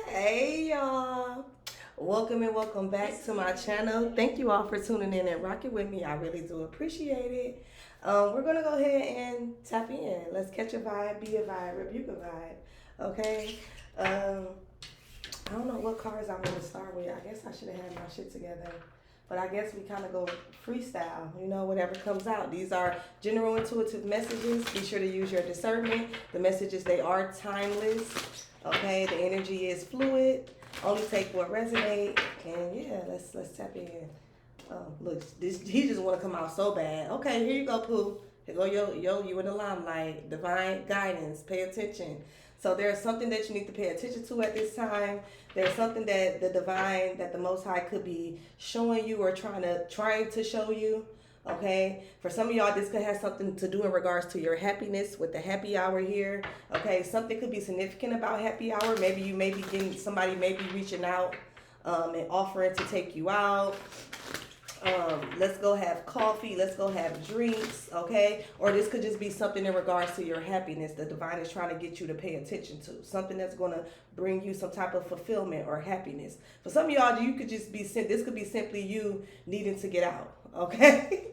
Hey y'all, welcome and welcome back to my channel. Thank you all for tuning in and rocking with me. I really do appreciate it. We're gonna go ahead and tap in. Let's catch a vibe, be a vibe, rebuke a vibe. Okay. I don't know what cards I'm gonna start with. I guess I should have had my shit together. But I guess we kind of go freestyle, whatever comes out. These are general intuitive messages. Be sure to use your discernment. The messages, they are timeless. Okay, the energy is fluid. Only take what resonates. And yeah, let's tap in. Oh, look, he just want to come out so bad. Okay, here you go, Pooh. Here go, you in the limelight. Divine guidance. Pay attention. So there's something that you need to pay attention to at this time. There's something that the Most High could be showing you or trying to show you. Okay, for some of y'all, this could have something to do in regards to your happiness with the happy hour here. Okay, something could be significant about happy hour. Maybe you may be getting somebody may be reaching out and offering to take you out. Let's go have coffee, let's go have drinks, okay? Or this could just be something in regards to your happiness the divine is trying to get you to pay attention to. Something that's going to bring you some type of fulfillment or happiness. For some of y'all, you could just be, this could be simply you needing to get out, okay?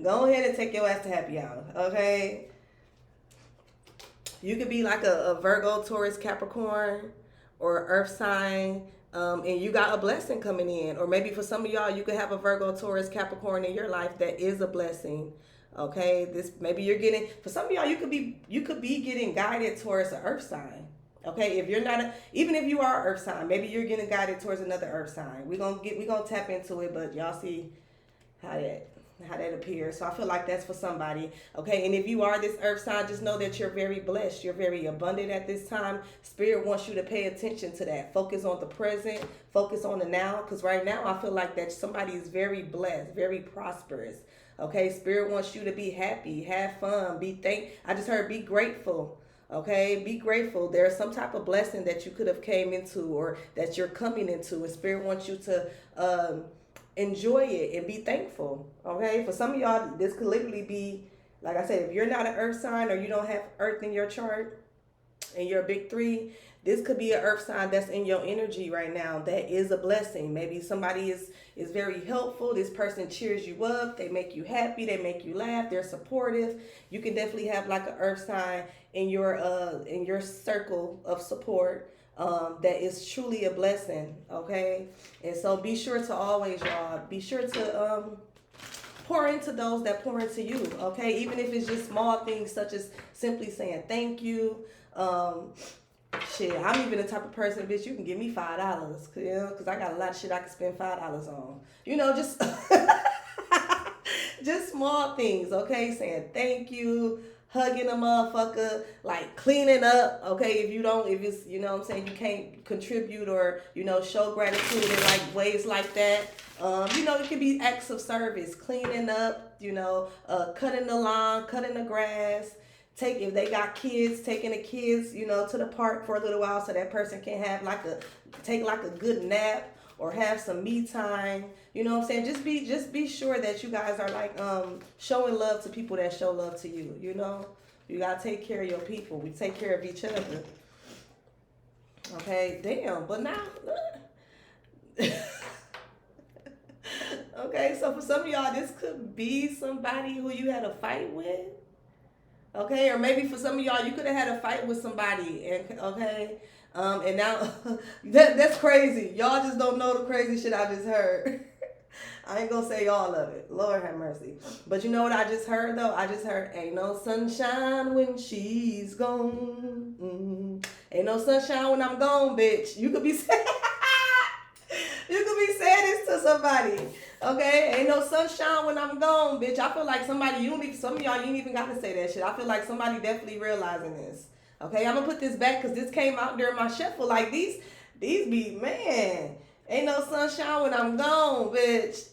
Go ahead and take your ass to happy hour, okay? You could be like a Virgo, Taurus, Capricorn, or Earth sign, and you got a blessing coming in. Or maybe for some of y'all, you could have a Virgo, Taurus, Capricorn in your life that is a blessing. Okay, this maybe you're getting, for some of y'all, you could be getting guided towards an Earth sign. Okay, if you're not even if you are an Earth sign, maybe you're getting guided towards another Earth sign. We're gonna tap into it, but y'all see how that appears. So I feel like that's for somebody. Okay, and if you are this earth sign, just know that you're very blessed. You're very abundant at this time. Spirit wants you to pay attention to that. Focus on the present. Focus on the now. Because right now I feel like that somebody is very blessed, very prosperous. Okay, Spirit wants you to be happy, have fun, I just heard be grateful. Okay, be grateful. There's some type of blessing that you could have came into or that you're coming into, and Spirit wants you to enjoy it and be thankful. Okay, for some of y'all, this could literally be, like I said, if you're not an earth sign or you don't have earth in your chart and you're a big three, this could be an earth sign that's in your energy right now. That is a blessing. Maybe somebody is very helpful. This person cheers you up. They make you happy. They make you laugh. They're supportive. You can definitely have like an earth sign in your circle of support. That is truly a blessing, okay? And so be sure to always, y'all, be sure to pour into those that pour into you, okay? Even if it's just small things such as simply saying thank you. Shit, I'm even the type of person, bitch, you can give me $5, because I got a lot of shit I can spend $5 on. Just just small things, okay? Saying thank you, hugging a motherfucker, like cleaning up, okay? If it's, what I'm saying, you can't contribute or, show gratitude in like ways like that. It could be acts of service, cleaning up, cutting the lawn, cutting the grass. If they got kids, taking the kids, to the park for a little while so that person can have take a good nap or have some me time. You know what I'm saying? Just be sure that you guys are like showing love to people that show love to you. You gotta take care of your people. We take care of each other. Okay, damn. But now, okay. So for some of y'all, this could be somebody who you had a fight with. Okay, or maybe for some of y'all, you could have had a fight with somebody, and okay. And now that's crazy. Y'all just don't know the crazy shit I just heard. I ain't gonna say all of it. Lord have mercy. But you know what I just heard though? I just heard ain't no sunshine when she's gone. Ain't no sunshine when I'm gone, bitch. You could be saying this to somebody. Okay, ain't no sunshine when I'm gone, bitch. I feel like some of y'all, you ain't even got to say that shit. I feel like somebody definitely realizing this. Okay, I'm gonna put this back because this came out during my shuffle. Like these be, man, ain't no sunshine when I'm gone, bitch.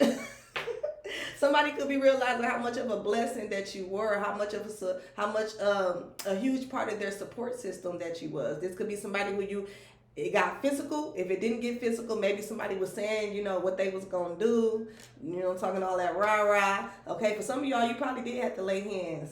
Somebody could be realizing how much of a blessing that you were, how much a huge part of their support system that you was. This could be somebody who it got physical. If it didn't get physical, maybe somebody was saying, what they was gonna do. Talking all that rah-rah. Okay, for some of y'all, you probably did have to lay hands.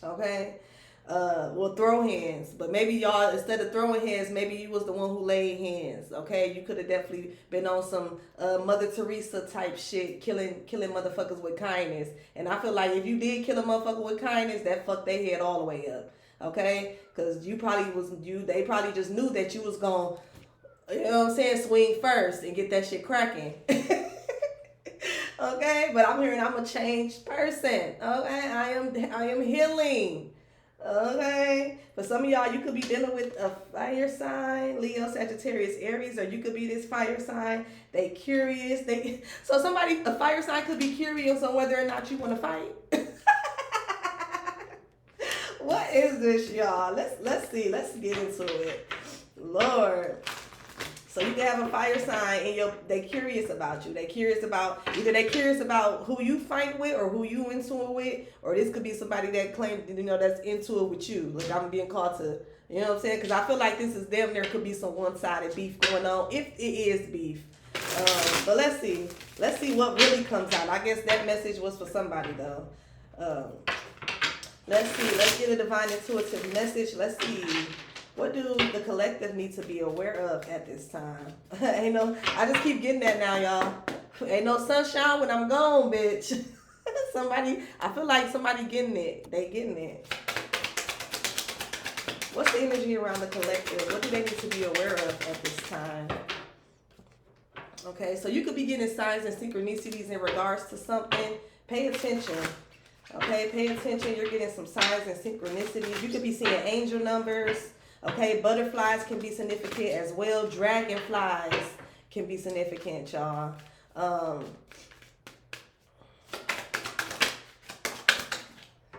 Okay. Well, throw hands, but maybe y'all, instead of throwing hands, maybe you was the one who laid hands. Okay, you could have definitely been on some Mother Teresa type shit, killing motherfuckers with kindness. And I feel like if you did kill a motherfucker with kindness, that fucked their head all the way up. Okay, because they probably just knew that you was gonna, you know what I'm saying, swing first and get that shit cracking. Okay, but I'm hearing I'm a changed person. Okay, I am healing. Okay, for some of y'all, you could be dealing with a fire sign, Leo, Sagittarius, Aries, or you could be this fire sign. They curious. So somebody, a fire sign, could be curious on whether or not you want to fight. What is this, y'all? Let's see. Let's get into it. Lord. So you can have a fire sign and they curious about you. They curious about, either they curious about who you fight with or who you into it with, or this could be somebody that claims, that's into it with you. Like I'm being called to, you know what I'm saying? Because I feel like this is them. There could be some one-sided beef going on, if it is beef. But let's see. Let's see what really comes out. I guess that message was for somebody though. Let's see. Let's get a divine intuitive message. Let's see. What do the collective need to be aware of at this time? I just keep getting that now, y'all. Ain't no sunshine when I'm gone, bitch. I feel like somebody getting it. They getting it. What's the energy around the collective? What do they need to be aware of at this time? Okay, so you could be getting signs and synchronicities in regards to something. Pay attention. Okay, pay attention. You're getting some signs and synchronicities. You could be seeing angel numbers. Okay, butterflies can be significant as well. Dragonflies can be significant, y'all.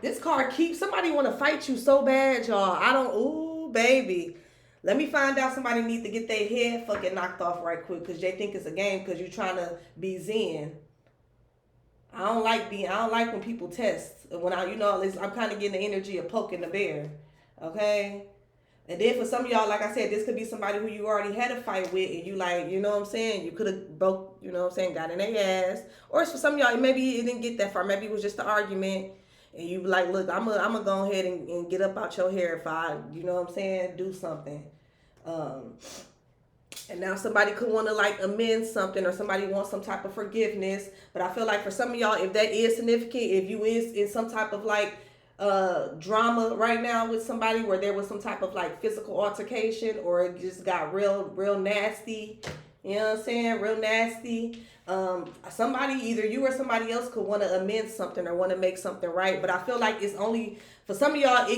This card keeps, somebody want to fight you so bad, y'all. Ooh, baby. Let me find out somebody needs to get their head fucking knocked off right quick because they think it's a game because you're trying to be zen. I don't like when people test. I'm kind of getting the energy of poking the bear. Okay? And then for some of y'all, like I said, this could be somebody who you already had a fight with and you like, you know what I'm saying? You could have broke, you know what I'm saying, got in their ass. Or it's for some of y'all, maybe it didn't get that far. Maybe it was just an argument. And you like, look, I'm gonna go ahead and get up out your hair if I, you know what I'm saying, do something. And now somebody could want to like amend something or somebody wants some type of forgiveness. But I feel like for some of y'all, if that is significant, if you is in some type of like drama right now with somebody where there was some type of like physical altercation or it just got real nasty, you know what I'm saying, real nasty. Somebody, either you or somebody else could want to amend something or want to make something right. But I feel like it's only for some of y'all,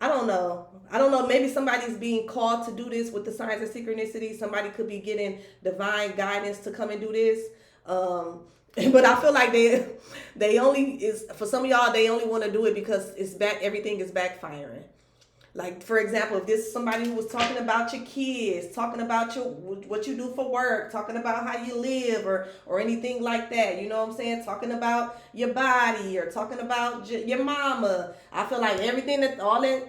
I don't know. Maybe somebody's being called to do this with the signs and synchronicity. Somebody could be getting divine guidance to come and do this. But I feel like they only is, for some of y'all, they only want to do it because everything is backfiring. Like, for example, if this is somebody who was talking about your kids, talking about what you do for work, talking about how you live or anything like that, you know what I'm saying? Talking about your body or talking about your mama. I feel like everything that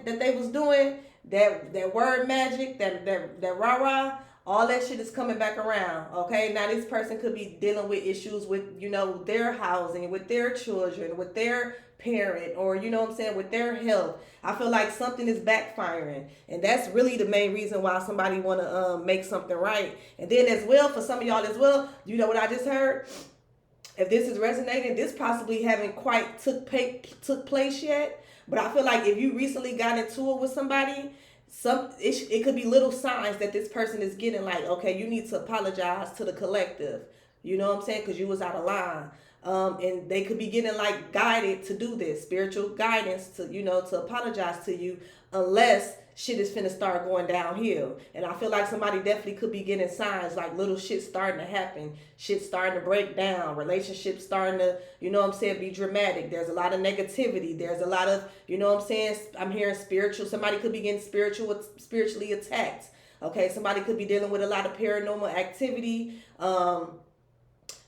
they was doing, that word magic, that rah-rah, all that shit is coming back around, okay? Now this person could be dealing with issues with, their housing, with their children, with their parent, or, you know what I'm saying, with their health. I feel like something is backfiring. And that's really the main reason why somebody want to make something right. And then as well, for some of y'all as well, you know what I just heard? If this is resonating, this possibly haven't quite took place yet. But I feel like if you recently got into it with somebody, it could be little signs that this person is getting, like, okay, you need to apologize to the collective. You know what I'm saying? Because you was out of line. And they could be getting like guided to do this, spiritual guidance to, to apologize to you, unless shit is finna start going downhill. And I feel like somebody definitely could be getting signs like little shit starting to happen, shit starting to break down, relationships starting to, be dramatic. There's a lot of negativity. There's a lot of, I'm hearing somebody could be getting spiritually attacked. Okay, somebody could be dealing with a lot of paranormal activity.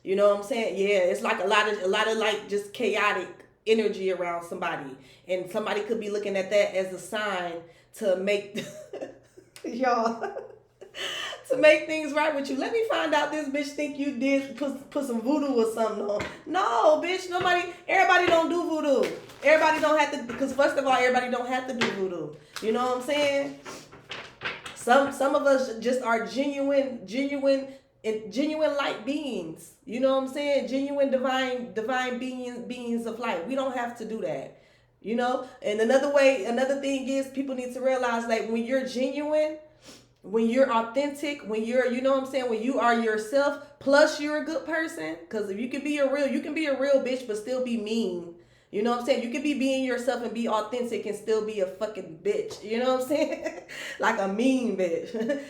You know what I'm saying? Yeah, it's like a lot of like just chaotic energy around somebody. And somebody could be looking at that as a sign to make y'all to make things right with you. Let me find out this bitch think you did put some voodoo or something on. No, bitch, everybody don't do voodoo. Everybody don't have to, because first of all, everybody don't have to do voodoo. You know what I'm saying? Some of us just are genuine light beings. You know what I'm saying? Genuine divine beings of light. We don't have to do that. You know? And another thing is people need to realize like when you're genuine, when you're authentic, when you're, you know what I'm saying, when you are yourself, plus you're a good person. Because if you can be you can be a real bitch but still be mean. You know what I'm saying? You can be being yourself and be authentic and still be a fucking bitch. You know what I'm saying? Like a mean bitch.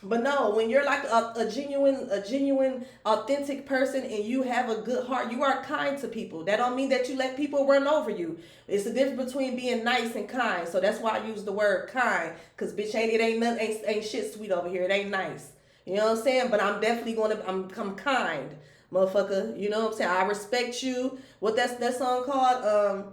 But no, when you're like a genuine, authentic person and you have a good heart, you are kind to people. That don't mean that you let people run over you. It's the difference between being nice and kind. So that's why I use the word kind, cause bitch, ain't shit sweet over here. It ain't nice. You know what I'm saying? But I'm definitely I'm kind, motherfucker. You know what I'm saying? I respect you. What that song called?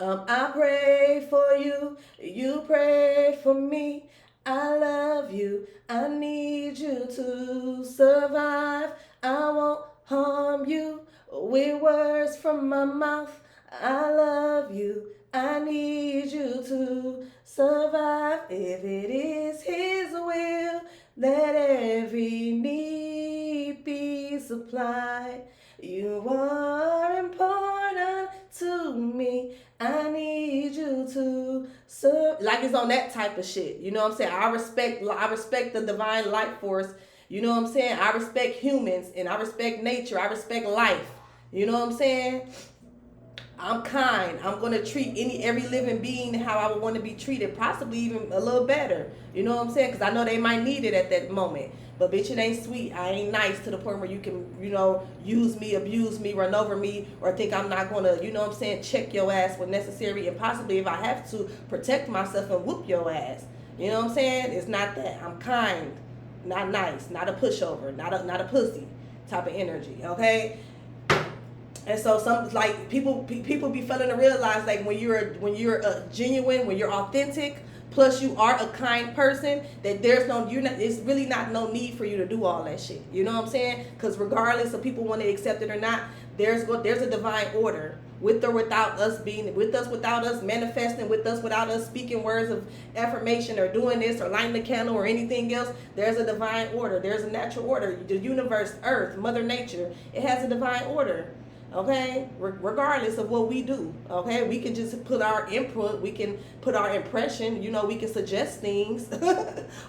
I pray for you, you pray for me. I love you, I need you to survive. I won't harm you with words from my mouth. I love you, I need you to survive. If it is His will that every need be supplied, you are important to me. I need you to serve. Like it's on that type of shit. You know what I'm saying? I respect the divine life force. You know what I'm saying? I respect humans and I respect nature. I respect life. You know what I'm saying? I'm kind. I'm gonna treat every living being how I would want to be treated, possibly even a little better. You know what I'm saying? Because I know they might need it at that moment. But bitch, it ain't sweet. I ain't nice to the point where you can, use me, abuse me, run over me, or think I'm not gonna, you know what I'm saying, check your ass when necessary, and possibly if I have to, protect myself and whoop your ass. You know what I'm saying? It's not that. I'm kind, not nice, not a pushover, not a pussy type of energy. Okay. And so some like people be failing to realize like when you're a genuine, when you're authentic, plus you are a kind person, that it's really not no need for you to do all that shit. You know what I'm saying? Because regardless of people want to accept it or not, there's a divine order with or without us being with us, without us manifesting, with us without us speaking words of affirmation or doing this or lighting the candle or anything else. There's a divine order. There's a natural order. The universe, Earth, Mother Nature, it has a divine order. Okay, regardless of what we do. Okay, we can just put our input, we can put our impression, we can suggest things.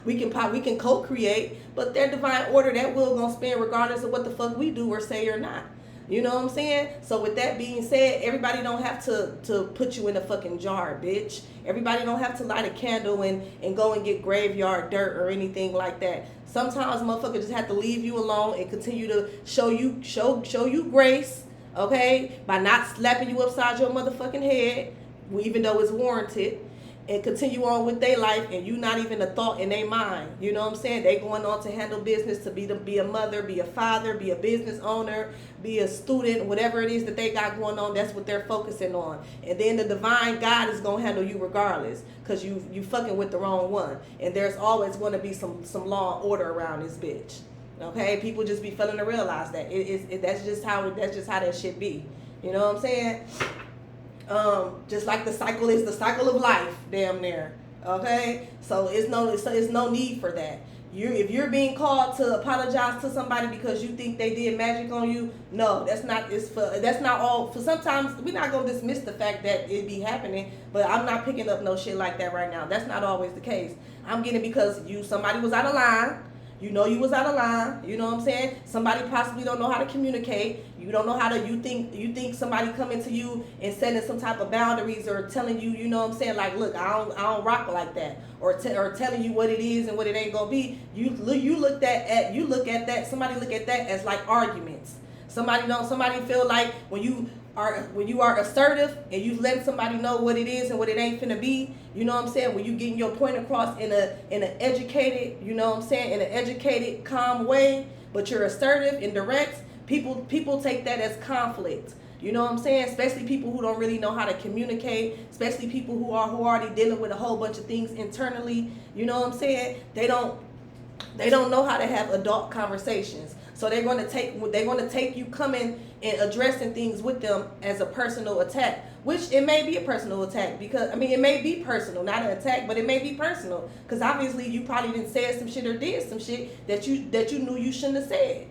we can co-create, but their divine order, that wheel gonna spin regardless of what the fuck we do or say or not. You know what I'm saying? So with that being said, everybody don't have to put you in a fucking jar, bitch. Everybody don't have to light a candle and go and get graveyard dirt or anything like that. Sometimes motherfuckers just have to leave you alone and continue to show you grace. Okay, by not slapping you upside your motherfucking head, even though it's warranted, and continue on with their life, and you not even a thought in their mind. You know what I'm saying? They going on to handle business, to be a mother, be a father, be a business owner, be a student, whatever it is that they got going on. That's what they're focusing on. And then the divine God is gonna handle you regardless, cause you fucking with the wrong one. And there's always going to be some law and order around this bitch. Okay, people just be failing to realize that that's just how that shit be. You know what I'm saying? Just like the cycle is the cycle of life, damn near. Okay, so it's no need for that. If you're being called to apologize to somebody because you think they did magic on you, no, that's not all. For sometimes we're not gonna dismiss the fact that it be happening, but I'm not picking up no shit like that right now. That's not always the case. I'm getting it because somebody was out of line. You was out of line. You know what I'm saying? Somebody possibly don't know how to communicate. You don't know how to. You think somebody coming to you and setting some type of boundaries or telling you. You know what I'm saying? Like, look, I don't rock like that, or telling you what it is and what it ain't gonna be. You look at that. Somebody look at that as like arguments. Somebody feel like when you are assertive and you letting somebody know what it is and what it ain't finna be, you know what I'm saying? When you getting your point across in an educated, you know what I'm saying, in an educated, calm way, but you're assertive and direct, people take that as conflict. You know what I'm saying? Especially people who don't really know how to communicate, especially people who are already dealing with a whole bunch of things internally. You know what I'm saying? They don't know how to have adult conversations. So they're going to take you coming and addressing things with them as a personal attack, which it may be a personal attack, because I mean it may be personal, not an attack, but it may be personal, because obviously you probably didn't say some shit or did some shit that you knew you shouldn't have said.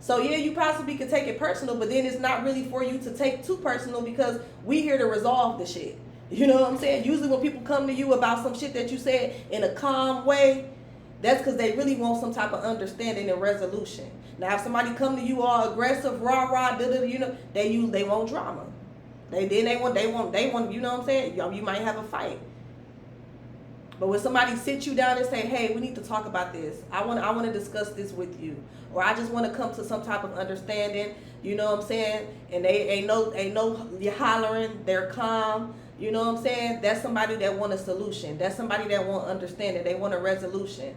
So yeah, you possibly could take it personal, but then it's not really for you to take too personal, because we here to resolve the shit. You know what I'm saying? Usually when people come to you about some shit that you said in a calm way, that's because they really want some type of understanding and resolution. Now, if somebody come to you all aggressive, rah, you know, they want drama. They want, you know what I'm saying? You might have a fight. But when somebody sits you down and say, hey, we need to talk about this. I want to discuss this with you. Or I just want to come to some type of understanding, you know what I'm saying? And they ain't no you're hollering, they're calm. You know what I'm saying? That's somebody that want a solution. That's somebody that want understanding. They want a resolution.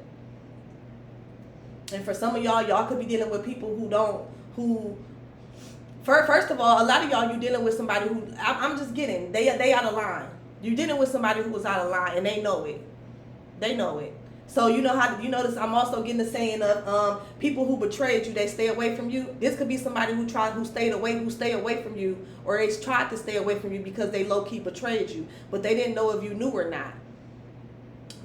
And for some of y'all could be dealing with people first of all, a lot of y'all, you dealing with somebody who, I'm just getting, they out of line. You dealing with somebody who was out of line, and they know it. They know it. So you notice I'm also getting the saying of people who betrayed you, they stay away from you. This could be somebody who stay away from you, or they tried to stay away from you because they low-key betrayed you, but they didn't know if you knew or not.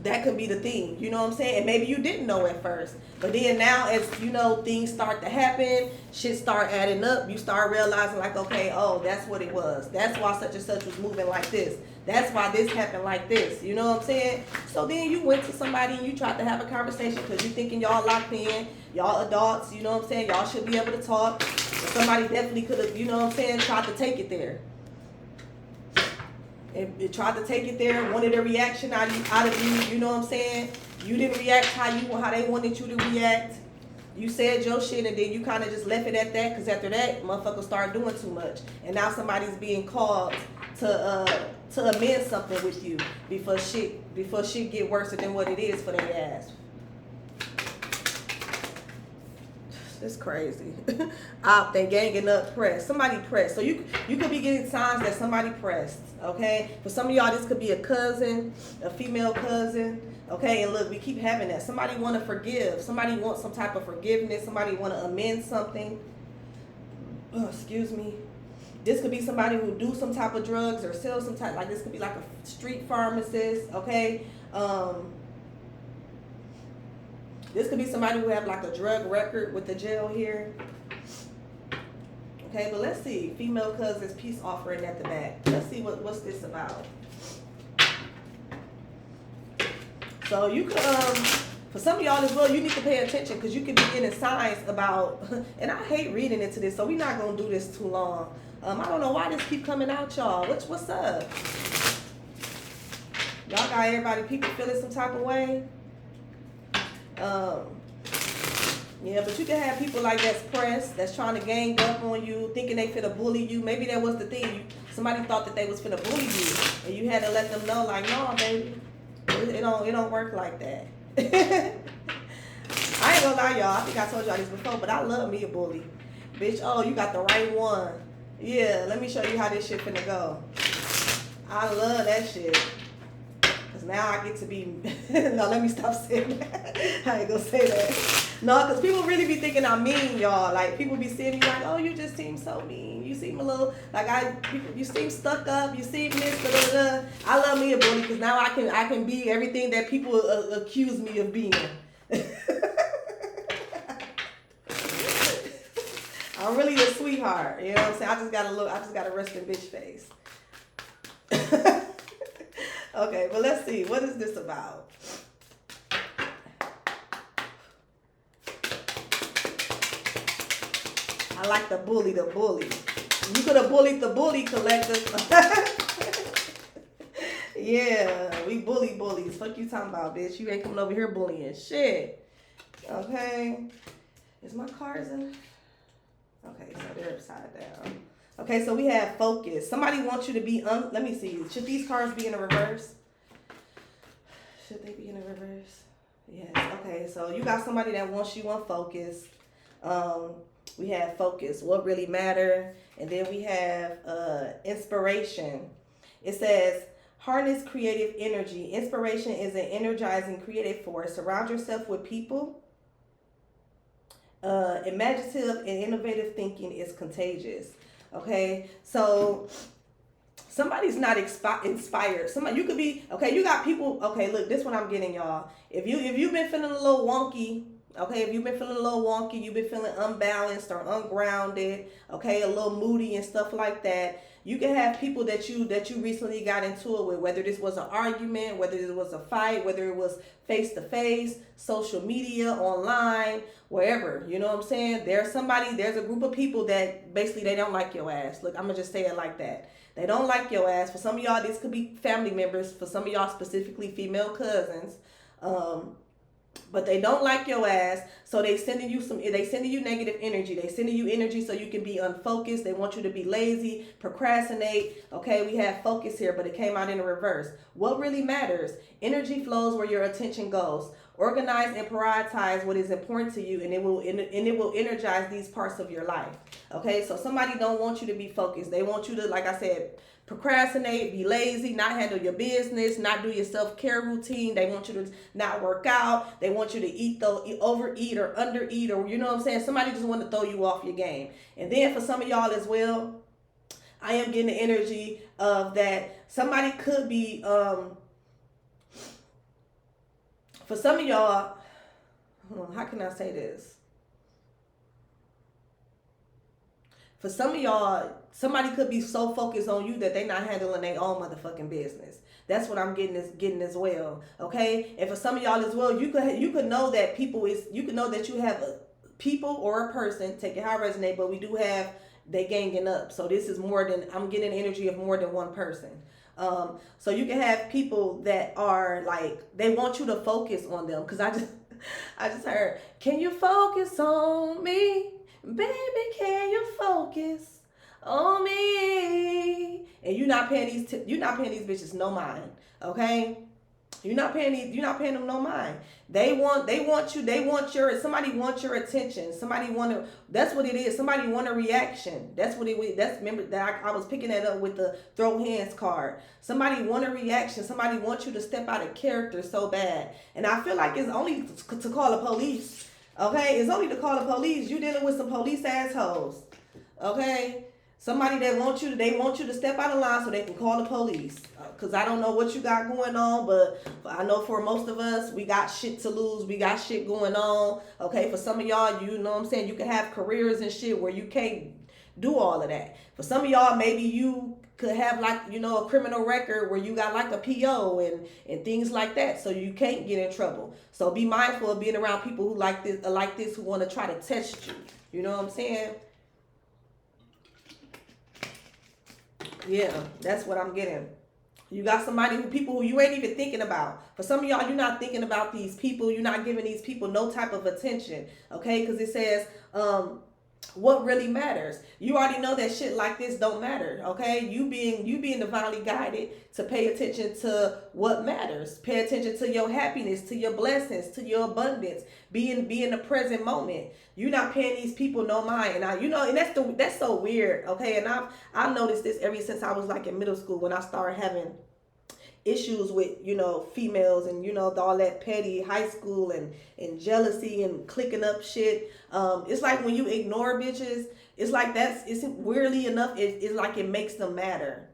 That could be the thing, you know what I'm saying? And maybe you didn't know at first, but then now, as you know, things start to happen, shit start adding up, you start realizing like, okay, oh, that's what it was. That's why such and such was moving like this. That's why this happened like this. You know what I'm saying? So then you went to somebody and you tried to have a conversation because you thinking y'all locked in, y'all adults, you know what I'm saying? Y'all should be able to talk. Somebody definitely could have, you know what I'm saying, tried to take it there. It tried to take it there, wanted a reaction out of you, you know what I'm saying? You didn't react how they wanted you to react. You said your shit, and then you kind of just left it at that, because after that, motherfuckers started doing too much. And now somebody's being called to amend something with you before shit get worse than what it is for their ass. It's crazy. They ganging up, pressed. Somebody pressed. So you could be getting signs that somebody pressed. Okay. For some of y'all, this could be a cousin, a female cousin. Okay. And look, we keep having that. Somebody want to forgive. Somebody wants some type of forgiveness. Somebody want to amend something. Oh, excuse me. This could be somebody who do some type of drugs or sell some type. Like this could be like a street pharmacist. Okay. This could be somebody who have like a drug record with the jail here. Okay, but let's see. Female cousins, peace offering at the back. Let's see what's this about. So you could, for some of y'all as well, you need to pay attention, because you could be getting signs about, and I hate reading into this, so we're not going to do this too long. I don't know why this keep coming out, y'all. What's up? Y'all got everybody, people feeling some type of way? Yeah, but you can have people like that's pressed, that's trying to gang up on you, thinking they finna bully you. Maybe that was the thing. Somebody thought that they was finna bully you, and you had to let them know, like, no, baby, it don't work like that. I ain't gonna lie, y'all. I think I told y'all this before, but I love me a bully. Bitch, oh, you got the right one. Yeah, let me show you how this shit finna go. I love that shit. Cause now I get to be, no, let me stop saying that. I ain't gonna say that. No, cause people really be thinking I'm mean, y'all. Like, people be seeing me like, oh, you just seem so mean. You seem a little, like, you seem stuck up. You seem this, da. I love me a bully, cause now I can be everything that people accuse me of being. I'm really a sweetheart. You know what I'm saying? I just got a resting bitch face. Okay, but let's see. What is this about? I like the bully. You could have bullied the bully collective. Yeah, we bullies. Fuck you talking about, bitch. You ain't coming over here bullying shit. Okay. Is my cards in? Okay, so they're upside down. Okay, so we have focus. Somebody wants you to be, let me see. Should these cards be in a reverse? Should they be in a reverse? Yes. Okay, so you got somebody that wants you on focus. We have focus, what really matter. And then we have inspiration. It says, harness creative energy. Inspiration is an energizing creative force. Surround yourself with people Imaginative and innovative thinking is contagious. Okay, so somebody's not inspired. Somebody, you could be, okay, you got people, okay, look, this one I'm getting, y'all. If you've been feeling a little wonky, okay, if you've been feeling a little wonky, you've been feeling unbalanced or ungrounded, okay, a little moody and stuff like that, you can have people that you recently got into it with, whether this was an argument, whether it was a fight, whether it was face to face, social media, online, wherever. You know what I'm saying? There's a group of people that basically they don't like your ass. Look, I'm gonna just say it like that. They don't like your ass. For some of y'all, this could be family members. For some of y'all, specifically female cousins. But they don't like your ass, so they sending you negative energy. They sending you energy so you can be unfocused. They want you to be lazy, procrastinate. Okay, we have focus here, but it came out in the reverse. What really matters? Energy flows where your attention goes. Organize and prioritize what is important to you, and it will energize these parts of your life. Okay, so somebody don't want you to be focused. They want you to, like I said, procrastinate, be lazy, not handle your business, not do your self-care routine. They want you to not work out. They want you to overeat or undereat, or you know what I'm saying? Somebody just want to throw you off your game. And then for some of y'all as well, I am getting the energy of that somebody could be, for some of y'all, how can I say this? For some of y'all, somebody could be so focused on you that they're not handling their own motherfucking business. That's what I'm getting as well. Okay? And for some of y'all as well, you could know that you could know that you have a people or a person, take it how it resonates, but we do have they ganging up. So this is more than, I'm getting energy of more than one person. So you can have people that are like, they want you to focus on them. Cause I just heard, can you focus on me? Baby, can you focus on me? And you're not paying these bitches no mind, okay? You're not paying them no mind. Somebody wants your attention. That's what it is. Somebody want a reaction. Remember that I was picking that up with the throw hands card. Somebody want a reaction. Somebody wants you to step out of character so bad. And I feel like it's only to call the police. Okay, it's only to call the police. You dealing with some police assholes. Okay, somebody that want you to step out of line so they can call the police. Cause I don't know what you got going on, but I know for most of us, we got shit to lose. We got shit going on. Okay, for some of y'all, you know what I'm saying, you can have careers and shit where you can't do all of that. For some of y'all, maybe you could have like, you know, a criminal record where you got like a PO and things like that, so you can't get in trouble. So be mindful of being around people who like this who want to try to test you. You know what I'm saying? Yeah, that's what I'm getting. You got people who you ain't even thinking about. For some of y'all, you're not thinking about these people. You're not giving these people no type of attention. Okay, because it says, what really matters. You already know that shit like this don't matter. Okay, you being divinely guided to pay attention to what matters. Pay attention to your happiness, to your blessings, to your abundance. Be in the present moment. You're not paying these people no mind. And that's so weird. Okay, and I've noticed this ever since I was like in middle school, when I started having issues with, you know, females and, you know, all that petty high school and jealousy and clicking up shit. It's like when you ignore bitches, it's like it's weirdly enough, it's like it makes them matter.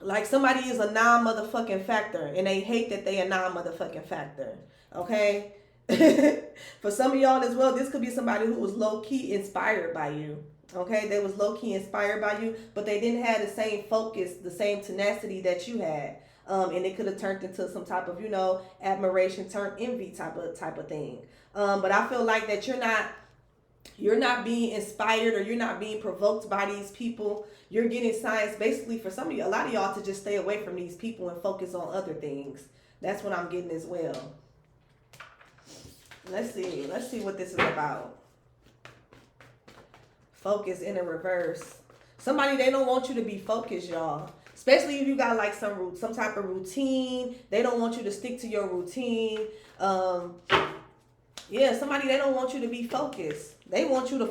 Like somebody is a non-motherfucking factor and they hate that they a non-motherfucking factor. Okay? For some of y'all as well, this could be somebody who was low-key inspired by you. Okay, they was low-key inspired by you, but they didn't have the same focus, the same tenacity that you had. And it could have turned into some type of, you know, admiration, turned envy type of thing. But I feel like that you're not being inspired or you're not being provoked by these people. You're getting signs basically for some of you, a lot of y'all, to just stay away from these people and focus on other things. That's what I'm getting as well. Let's see what this is about. Focus in a reverse. Somebody, they don't want you to be focused, y'all. Especially if you got like some type of routine. They don't want you to stick to your routine. Yeah, somebody, they don't want you to be focused. They want you to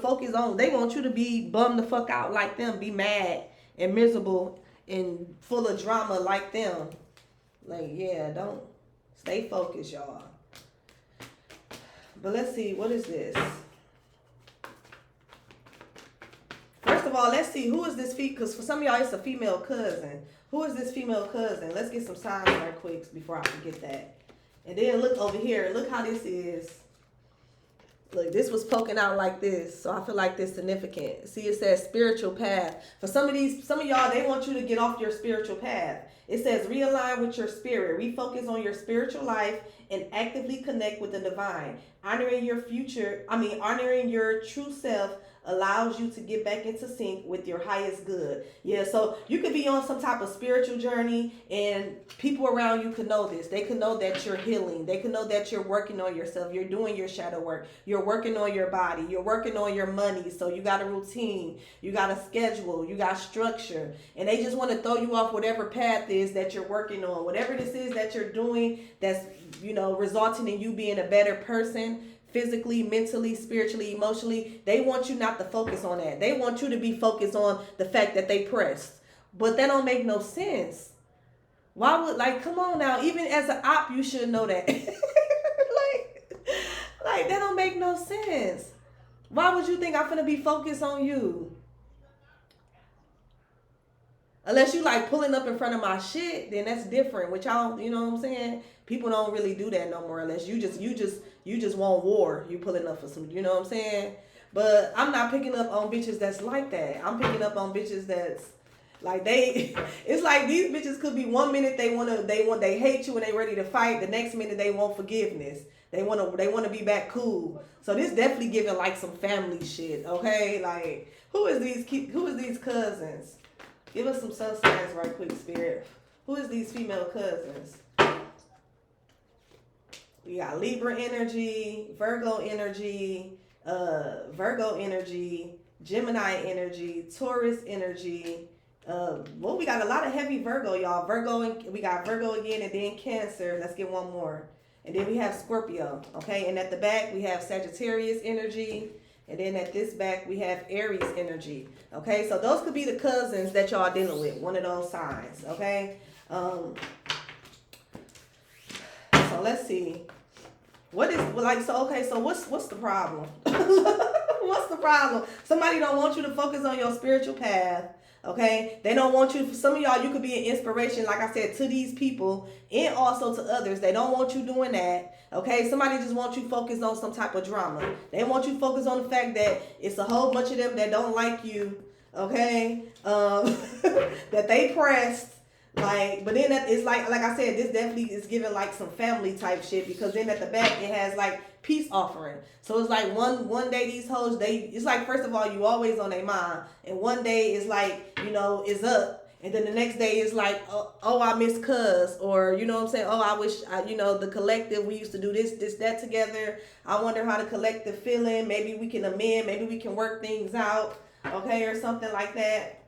they want you to be bummed the fuck out like them. Be mad and miserable and full of drama like them. Like, yeah, don't stay focused, y'all. But let's see, what is this? First of all, let's see, who is this because for some of y'all, it's a female cousin. Who is this female cousin? Let's get some signs right quick before I forget that. And then look over here. Look how this is. Look, this was poking out like this. So I feel like this is significant. See, it says spiritual path. For some of y'all, they want you to get off your spiritual path. It says realign with your spirit. Refocus on your spiritual life and actively connect with the divine. Honoring your true self allows you to get back into sync with your highest good. Yeah, so you could be on some type of spiritual journey and people around you could know this. They could know that you're healing. They could know that you're working on yourself. You're doing your shadow work. You're working on your body. You're working on your money. So you got a routine. You got a schedule. You got structure. And they just want to throw you off whatever path is that you're working on. Whatever this is that you're doing that's, resulting in you being a better person. Physically, mentally, spiritually, emotionally, they want you not to focus on that. They want you to be focused on the fact that they pressed. But that don't make no sense. Why would, come on now, even as an op, you should know that. like that don't make no sense. Why would you think I'm gonna be focused on you? Unless you pulling up in front of my shit, then that's different. Which y'all, you know what I'm saying? People don't really do that no more. Unless you just want war. You pulling up for some, you know what I'm saying? But I'm not picking up on bitches that's like that. I'm picking up on bitches that's it's like these bitches could be 1 minute they hate you and they ready to fight. The next minute they want forgiveness. They want to be back cool. So this definitely giving some family shit. Okay, who is these cousins? Give us some sun signs right quick, Spirit. Who is these female cousins? We got Libra energy, Virgo energy, Gemini energy, Taurus energy. We got a lot of heavy Virgo, y'all. We got Virgo again, and then Cancer. Let's get one more. And then we have Scorpio, okay? And at the back, we have Sagittarius energy. And then at this back, we have Aries energy. Okay, so those could be the cousins that y'all dealing with. One of those signs. Okay. So let's see. So what's the problem? What's the problem? Somebody don't want you to focus on your spiritual path. Okay, they don't want you. For some of y'all, you could be an inspiration, like I said, to these people and also to others. They don't want you doing that. Okay, somebody just wants you focused on some type of drama. They want you focused on the fact that it's a whole bunch of them that don't like you. Okay, that they pressed. But then it's like I said, this definitely is giving some family type shit, because then at the back it has peace offering. So it's one day these hoes, it's first of all, you always on their mind, and one day it's it's up, and then the next day is oh, I miss cuz, or you know what I'm saying, oh, I wish the collective, we used to do this that together. I wonder how the collective feeling, maybe we can amend, maybe we can work things out, okay, or something like that.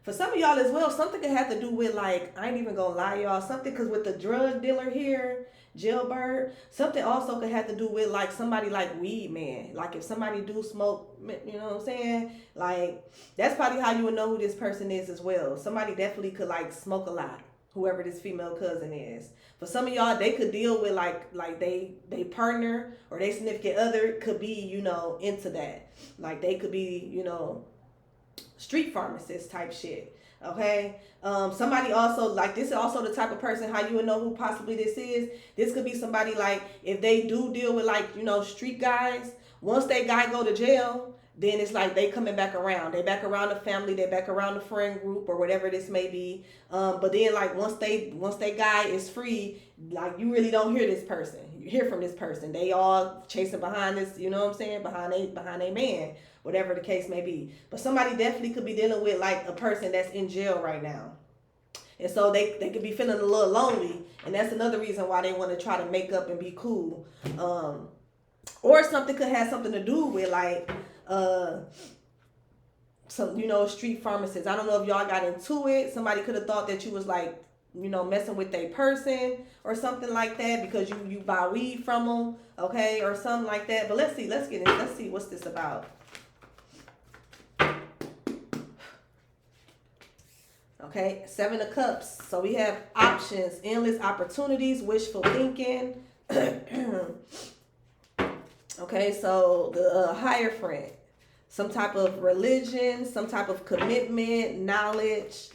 For some of y'all as well, something could have to do with I ain't even gonna lie, y'all, something, because with the drug dealer here, Jailbird, something also could have to do with somebody weed man. If somebody do smoke, you know what I'm saying? That's probably how you would know who this person is as well. Somebody definitely could smoke a lot, whoever this female cousin is. For some of y'all, they could deal with they partner or they significant other could be, into that. They could be, street pharmacist type shit. Okay, somebody also this is also the type of person, how you would know who possibly this is. This could be somebody if they do deal with street guys, once that guy go to jail, then it's they coming back around. They back around the family, they back around the friend group or whatever this may be. But then once that guy is free, you really don't hear this person. You hear from this person. They all chasing behind this, you know what I'm saying, behind a man, whatever the case may be. But somebody definitely could be dealing with a person that's in jail right now. And so they could be feeling a little lonely. And that's another reason why they want to try to make up and be cool. Or something could have something to do with some, street pharmacists. I don't know if y'all got into it. Somebody could have thought that you was messing with a person or something like that, because you buy weed from them, okay, or something like that. But let's see what's this about. Okay, 7 of Cups. So we have options, endless opportunities, wishful thinking. Okay, so the higher friend, some type of religion, some type of commitment, knowledge.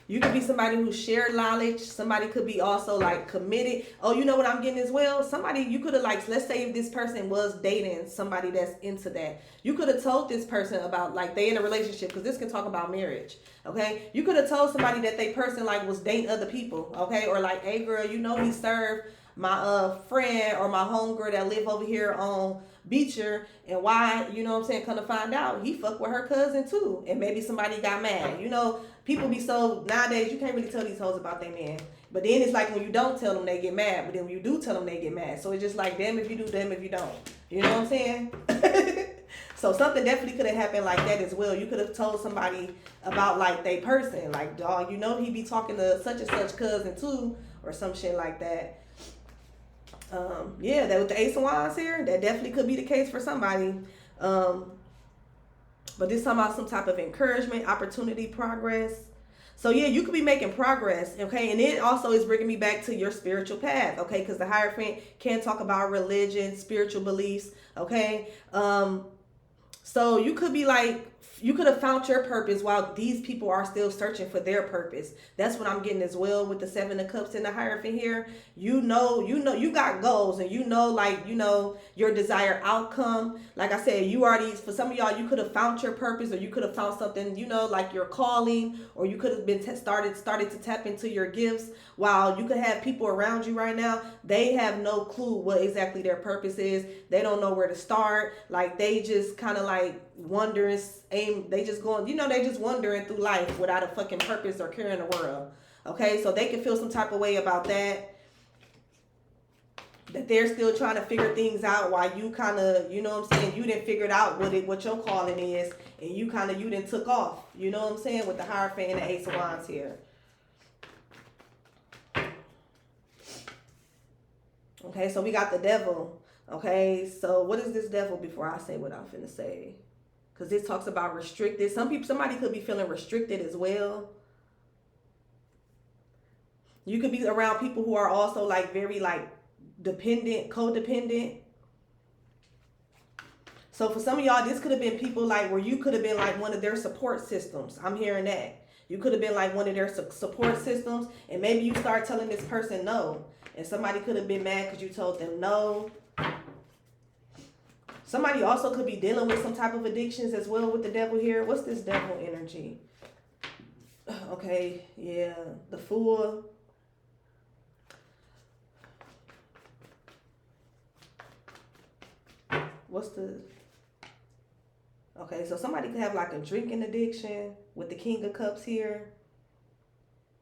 You could be somebody who shared knowledge. Somebody could be also like committed. Oh, you know what I'm getting as well? Somebody you could have like, let's say if this person was dating somebody that's into that. You could have told this person about like they in a relationship, because this can talk about marriage. Okay. You could have told somebody that they person like was dating other people. Okay. Or like, hey girl, you know he served my friend or my homegirl that live over here on Beecher, and why, you know what I'm saying, come to find out he fucked with her cousin too, and maybe somebody got mad. You know, people be so, nowadays you can't really tell these hoes about their man, but then it's like when you don't tell them they get mad, but then when you do tell them they get mad. So it's just like, damn if you do, damn if you don't. You know what I'm saying? So something definitely could have happened like that as well. You could have told somebody about like they person, like, dog, you know he be talking to such and such cousin too, or some shit like that. Yeah, that with the Ace of Wands here, that definitely could be the case for somebody. But this talking about some type of encouragement, opportunity, progress. So yeah, you could be making progress, okay? And it also is bringing me back to your spiritual path, okay? Because the Hierophant can talk about religion, spiritual beliefs, okay? So you could be like, you could have found your purpose while these people are still searching for their purpose. That's what I'm getting as well with the Seven of Cups and the Hierophant here. You know, you got goals, and you know, like, you know, your desired outcome. Like I said, you already, for some of y'all, you could have found your purpose, or you could have found something, you know, like your calling, or you could have been started to tap into your gifts. While you could have people around you right now, they have no clue what exactly their purpose is. They don't know where to start. Like they just kind of like wondering, they just going, you know, they just wandering through life without a fucking purpose or care in the world. Okay, so they can feel some type of way about that they're still trying to figure things out, while you kind of, you know what I'm saying, you didn't figure out what your calling is, and you didn't took off, you know what I'm saying, with the Hierophant and the Ace of Wands here. Okay, so we got the Devil. Okay, so what is this Devil before I say what I'm finna say? Because this talks about restricted. Somebody could be feeling restricted as well. You could be around people who are also like very like dependent, codependent. So for some of y'all, this could have been people like where you could have been like one of their support systems. I'm hearing that. You could have been like one of their support systems, and maybe you start telling this person no, and somebody could have been mad because you told them no. Somebody also could be dealing with some type of addictions as well with the Devil here. What's this Devil energy? Okay, yeah, the Fool. What's the... Okay, so somebody could have like a drinking addiction with the King of Cups here.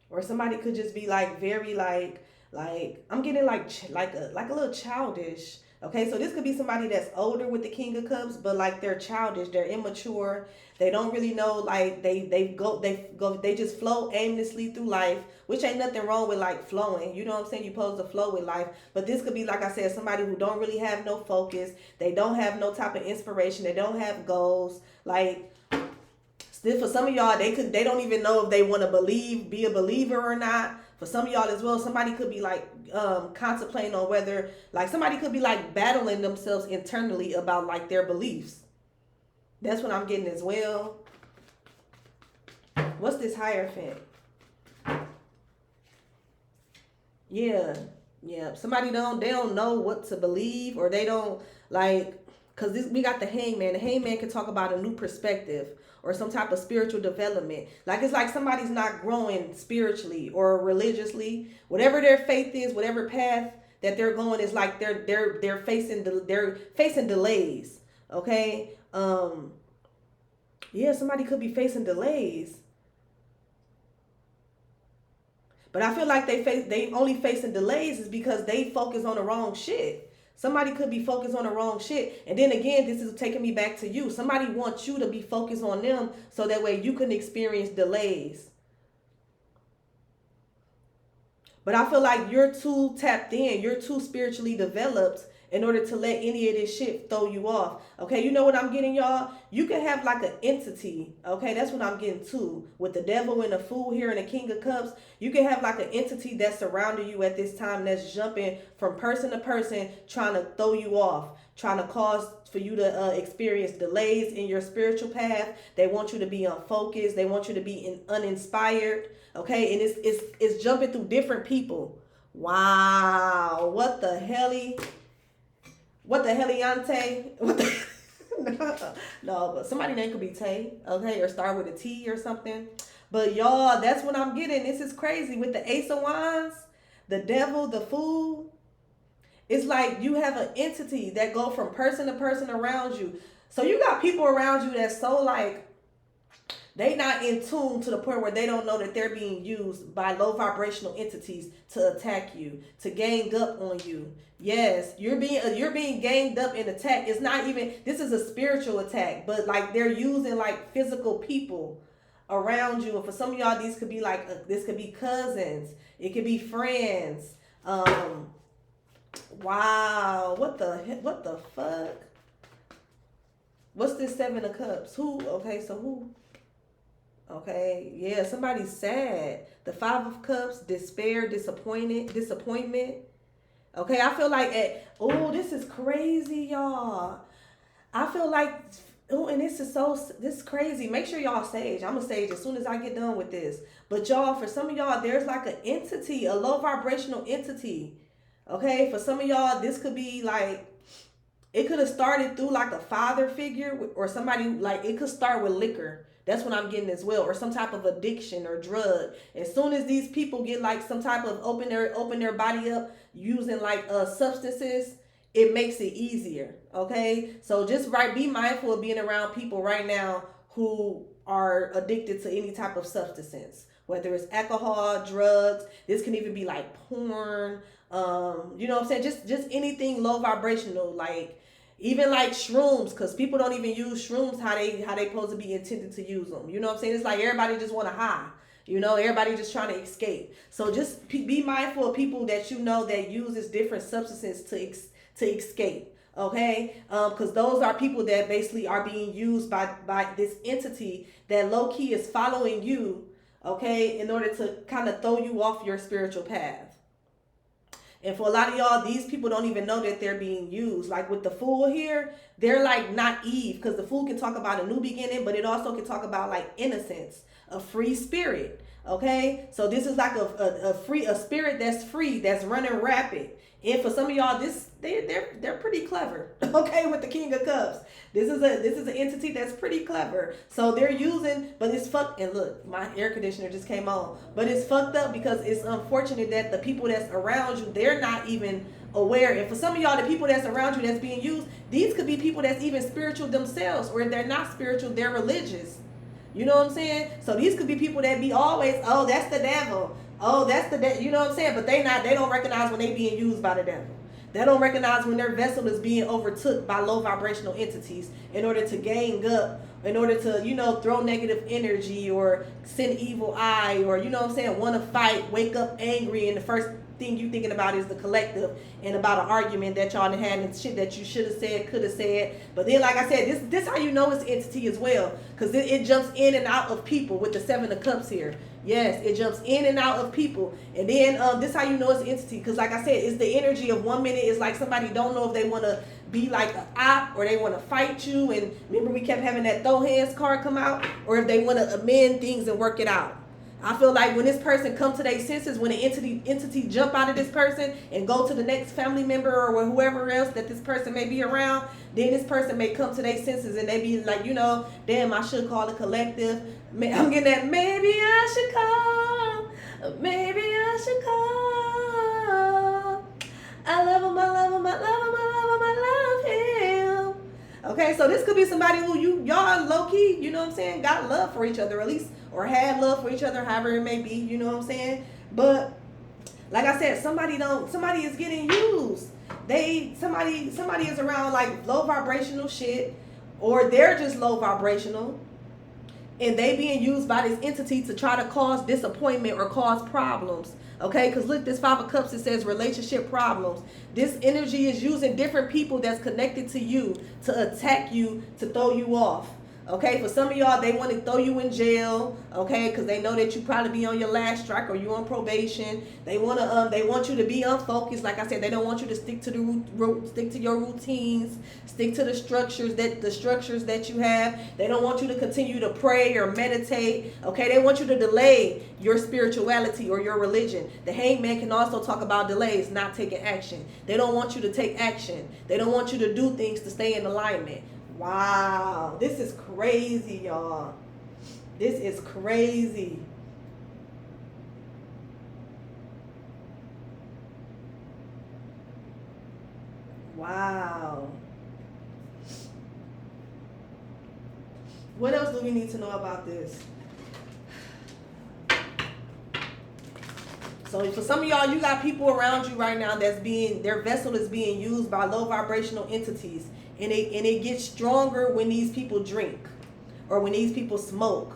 Or somebody could just be like very like I'm getting like a little childish. Okay, so this could be somebody that's older with the King of Cups, but like they're childish, they're immature. They don't really know, like they just flow aimlessly through life, which ain't nothing wrong with like flowing. You know what I'm saying? You're supposed to flow with life. But this could be, like I said, somebody who don't really have no focus. They don't have no type of inspiration. They don't have goals. Like, still for some of y'all, they don't even know if they want to be a believer or not. For some of y'all as well, somebody could be like contemplating on whether, like somebody could be like battling themselves internally about like their beliefs. That's what I'm getting as well. What's this Hierophant? Yeah. Somebody they don't know what to believe, or they don't like, because we got the Hangman. The Hangman can talk about a new perspective or some type of spiritual development. Like it's like somebody's not growing spiritually or religiously. Whatever their faith is, whatever path that they're going is like they're facing delays. Okay? Yeah, somebody could be facing delays. But I feel like they only facing delays is because they focus on the wrong shit. Somebody could be focused on the wrong shit. And then again, this is taking me back to you. Somebody wants you to be focused on them so that way you can experience delays. But I feel like you're too tapped in. You're too spiritually developed. in order to let any of this shit throw you off. Okay, you know what I'm getting, y'all? You can have like an entity. Okay, that's what I'm getting to with the devil and the fool here and the King of Cups. You can have like an entity that's surrounding you at this time that's jumping from person to person, trying to throw you off, trying to cause for you to experience delays in your spiritual path. They want you to be unfocused. They want you to be uninspired. Okay, and it's jumping through different people. Wow, what the helly? What the heliante? What the no, but somebody's name could be Tay, okay, or start with a T or something. But y'all, that's what I'm getting. This is crazy with the Ace of Wands, the devil, the fool. It's like you have an entity that go from person to person around you. So you got people around you that's so like, they not in tune to the point where they don't know that they're being used by low vibrational entities to attack you, to gang up on you. Yes, you're being ganged up and attacked. It's not even, this is a spiritual attack, but like they're using like physical people around you. And for some of y'all, these could be like, this could be cousins. It could be friends. Wow, what the fuck? What's this Seven of Cups? Who? Okay, so who? Okay, yeah, somebody's sad. The Five of Cups, despair, disappointment. Okay, I feel like, this is crazy, y'all. I feel like, and this is crazy. Make sure y'all sage. I'm gonna sage as soon as I get done with this. But y'all, for some of y'all, there's like an entity, a low vibrational entity. Okay, for some of y'all, this could be like, it could have started through like a father figure or somebody, like it could start with liquor. That's what I'm getting as well, or some type of addiction or drug. As soon as these people get like some type of open their body up using like substances, it makes it easier. Okay, so just be mindful of being around people right now who are addicted to any type of substance, whether it's alcohol, drugs. This can even be like porn. You know what I'm saying? Just anything low vibrational, like. Even like shrooms, because people don't even use shrooms how they supposed to be intended to use them. You know what I'm saying? It's like everybody just want to high. You know, everybody just trying to escape. So just be mindful of people that you know that uses different substances to escape. Okay, because those are people that basically are being used by this entity that low key is following you. Okay, in order to kind of throw you off your spiritual path. And for a lot of y'all, these people don't even know that they're being used. Like with the fool here, they're like naive, because the fool can talk about a new beginning, but it also can talk about like innocence, a free spirit. Okay, so this is like a spirit that's free, that's running rapid. And for some of y'all, they're pretty clever. Okay, with the King of Cups, this is an entity that's pretty clever. So they're using, but it's fucked. And look, my air conditioner just came on, but it's fucked up because it's unfortunate that the people that's around you, they're not even aware. And for some of y'all, the people that's around you that's being used, these could be people that's even spiritual themselves, or if they're not spiritual, they're religious. You know what I'm saying? So these could be people that be always, oh, that's the devil. Oh, that's the you know what I'm saying? But they don't recognize when they being used by the devil. They don't recognize when their vessel is being overtook by low vibrational entities in order to gang up, in order to, throw negative energy or send evil eye, or, you know what I'm saying, want to fight, wake up angry, and the first thing you thinking about is the collective and about an argument that y'all had and shit that you should have said, could have said. But then, like I said, this how you know it's entity as well, because it jumps in and out of people with the Seven of Cups here. Yes, it jumps in and out of people. And then this how you know it's entity, because like I said, it's the energy of 1 minute. It's like somebody don't know if they want to be like an op or they want to fight you. And remember, we kept having that throw hands card come out, or if they want to amend things and work it out. I feel like when this person come to their senses, when an entity jump out of this person and go to the next family member or whoever else that this person may be around, then this person may come to their senses and they be like, damn, I should call a collective. I'm getting that, maybe I should call. Maybe I should call. I love him, I love him, I love him, I love him, I love him. Okay, so this could be somebody who y'all low-key, you know what I'm saying, got love for each other, at least, or had love for each other, however it may be, you know what I'm saying? But like I said, somebody is getting used. Somebody is around like low vibrational shit, or they're just low vibrational. and they being used by this entity to try to cause disappointment or cause problems. Okay, because look, this Five of Cups, it says relationship problems. This energy is using different people that's connected to you to attack you, to throw you off. Okay, for some of y'all, they want to throw you in jail. Okay, because they know that you probably be on your last strike or you on probation. They want you to be unfocused. Like I said, they don't want you to stick to stick to your routines, stick to the structures that you have. They don't want you to continue to pray or meditate. Okay, they want you to delay your spirituality or your religion. The Hangman can also talk about delays, not taking action. They don't want you to take action. They don't want you to do things to stay in alignment. Wow, this is crazy, y'all. This is crazy. Wow. What else do we need to know about this? So for some of y'all, you got people around you right now their vessel is being used by low vibrational entities. And it gets stronger when these people drink or when these people smoke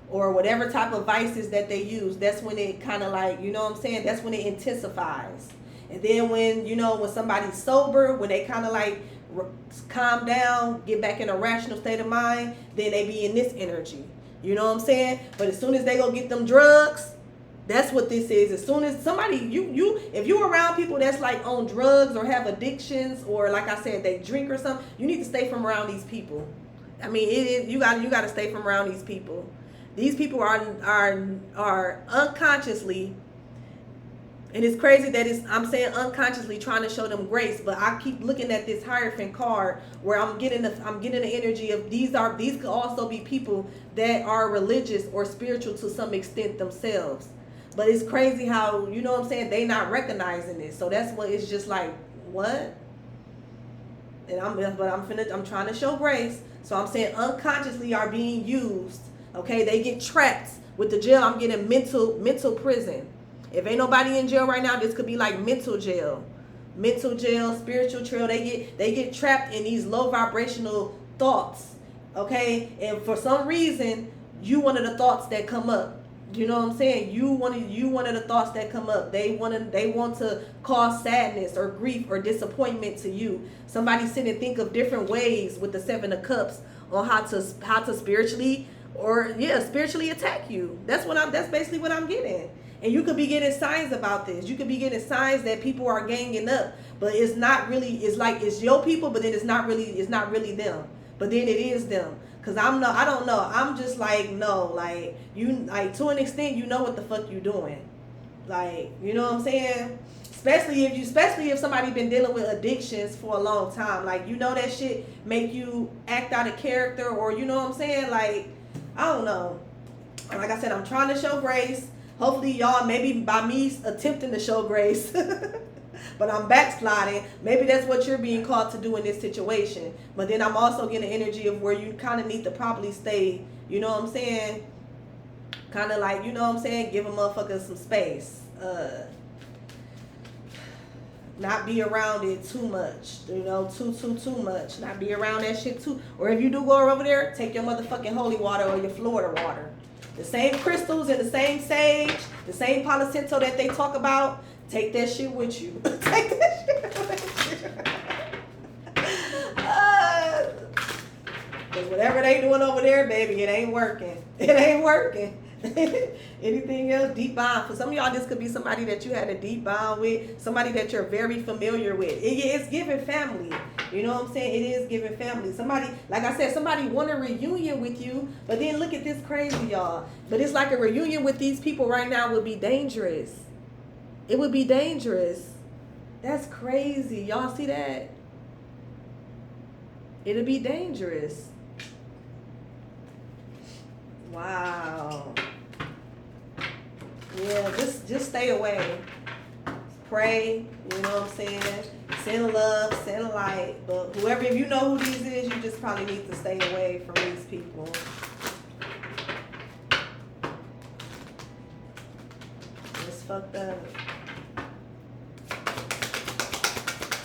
or whatever type of vices that they use. That's when it kind of like, you know what I'm saying? That's when it intensifies. And then when somebody's sober, when they kind of like calm down, get back in a rational state of mind, then they be in this energy. You know what I'm saying? But as soon as they go get them drugs, that's what this is. As soon as somebody, if you're around people that's like on drugs or have addictions or like I said, they drink or something, you need to stay from around these people. I mean, you got to stay from around these people. These people are unconsciously, and it's crazy that I'm saying unconsciously trying to show them grace, but I keep looking at this Hierophant card where I'm getting the energy of these could also be people that are religious or spiritual to some extent themselves. But it's crazy how, you know what I'm saying, they not recognizing this. So that's what it's just like, what? And I'm trying to show grace. So I'm saying unconsciously are being used. Okay, they get trapped with the jail. I'm getting mental prison. If ain't nobody in jail right now, this could be like mental jail, spiritual trail. They get trapped in these low vibrational thoughts. Okay, and for some reason, you one of the thoughts that come up. You know what I'm saying? You one of the thoughts that come up. They want to cause sadness or grief or disappointment to you. Somebody sit and think of different ways with the Seven of Cups on how to spiritually attack you. That's basically what I'm getting. And you could be getting signs about this. You could be getting signs that people are ganging up, but it's not really. It's like it's your people, but then it's not really them. But then it is them. Cause I don't know. I'm just like, no, like you, like to an extent, you know what the fuck you doing, like, you know what I'm saying. Especially if somebody been dealing with addictions for a long time, like, you know, that shit make you act out of character, or you know what I'm saying, like, I don't know. Like I said, I'm trying to show grace. Hopefully, y'all, maybe by me attempting to show grace. But I'm backsliding. Maybe that's what you're being called to do in this situation. But then I'm also getting the energy of where you kind of need to probably stay, you know what I'm saying? Kind of like, you know what I'm saying? Give a motherfucker some space. Not be around it too much. You know, too much. Not be around that shit too. Or if you do go over there, take your motherfucking holy water or your Florida water. The same crystals and the same sage, the same Palo Santo that they talk about. Take that shit with you. Take that shit with you. Because whatever they doing over there, baby, it ain't working. It ain't working. Anything else? Deep bond. For some of y'all, this could be somebody that you had a deep bond with, somebody that you're very familiar with. It's giving family. You know what I'm saying? It is giving family. Somebody, like I said, somebody want a reunion with you, but then look at this crazy, y'all. But it's like a reunion with these people right now would be dangerous. It would be dangerous. That's crazy. Y'all see that? It'll be dangerous. Wow. Yeah, just stay away. Pray, you know what I'm saying? Send love, send light. But whoever, if you know who these is, you just probably need to stay away from these people. It's fucked up.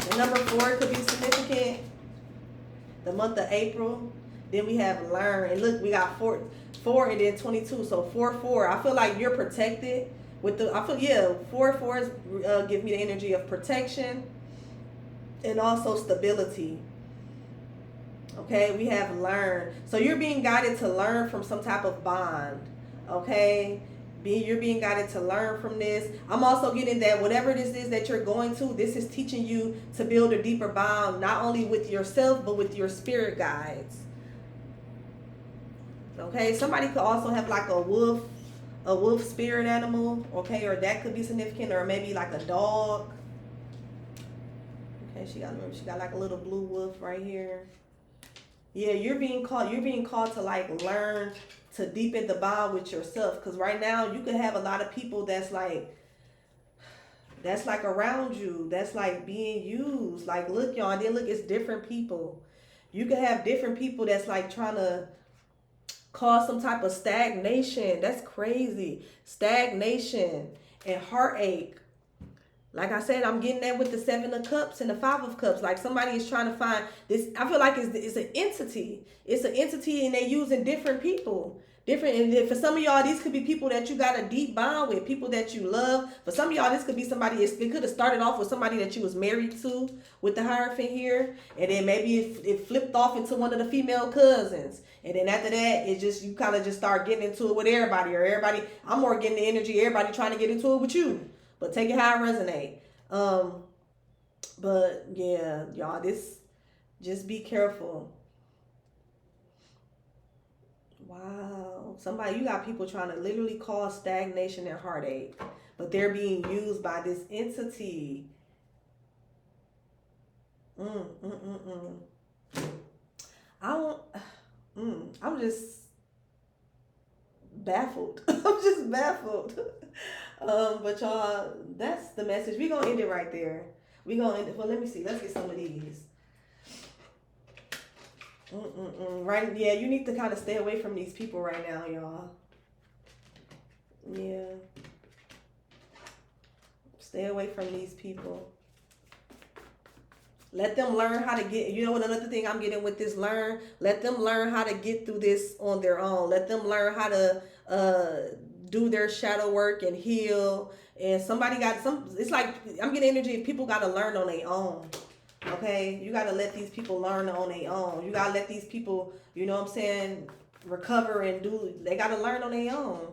And number 4 could be significant. The month of April. Then we have learn. And look, we got 4 4 and then 22. So 4. I feel like you're protected with the. I feel, yeah, 4 is give me the energy of protection and also stability. Okay, we have learn. So you're being guided to learn from some type of bond. Okay, you're being guided to learn from this. I'm also getting that whatever this is that you're going to, this is teaching you to build a deeper bond, not only with yourself but with your spirit guides. Okay, somebody could also have like a wolf spirit animal. Okay, or that could be significant, or maybe like a dog. Okay, she got like a little blue wolf right here. Yeah, you're being called to like learn to deepen the bond with yourself. Because right now you could have a lot of people that's like around you, that's like being used. Like, look, y'all, and then look, it's different people. You could have different people that's like trying to cause some type of stagnation. That's crazy. Stagnation and heartache. Like I said, I'm getting that with the 7 of Cups and the 5 of Cups. Like somebody is trying to find this. I feel like it's an entity. It's an entity, and they're using different people. And for some of y'all, these could be people that you got a deep bond with, people that you love. For some of y'all, this could be somebody. It could have started off with somebody that you was married to with the Hierophant here, and then maybe it flipped off into one of the female cousins, and then after that, it just you kind of just start getting into it with everybody, or everybody. I'm more getting the energy everybody trying to get into it with you. But take it how it resonate. But yeah, y'all, just be careful. Wow. You got people trying to literally cause stagnation and heartache, but they're being used by this entity. I'm just baffled. I'm just baffled. But y'all, that's the message. We're gonna end it right there. Well, let me see. Let's get some of these. Right, yeah, you need to kind of stay away from these people right now, y'all. Yeah. Stay away from these people. Let them learn how to get, you know what, another thing I'm getting with this let them learn how to get through this on their own. Let them learn how to do their shadow work and heal. And somebody it's like, I'm getting energy, people got to learn on their own. Okay? You got to let these people learn on their own. You got to let these people, you know what I'm saying, recover and they got to learn on their own.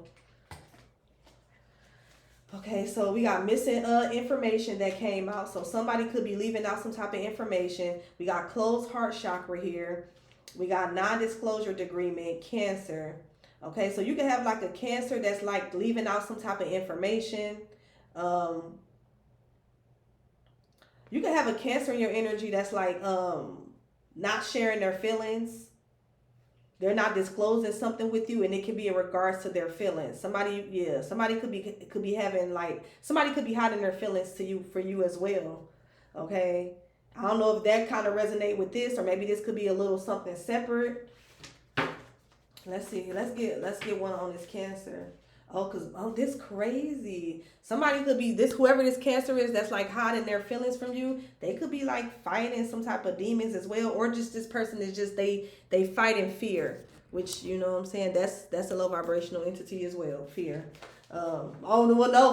Okay, so we got missing information that came out. So somebody could be leaving out some type of information. We got closed heart chakra here. We got non-disclosure agreement, Cancer. Okay, so you can have like a Cancer that's like leaving out some type of information. You can have a Cancer in your energy that's like not sharing their feelings. They're not disclosing something with you, and it can be in regards to their feelings. Somebody could be having like, somebody could be hiding their feelings for you as well. Okay, I don't know if that kind of resonate with this, or maybe this could be a little something separate. Let's see. Let's get one on this Cancer. This crazy. Somebody could be whoever this Cancer is that's like hiding their feelings from you. They could be like fighting some type of demons as well, or just this person is just they fight in fear, which, you know what I'm saying, that's a low vibrational entity as well. Fear. No,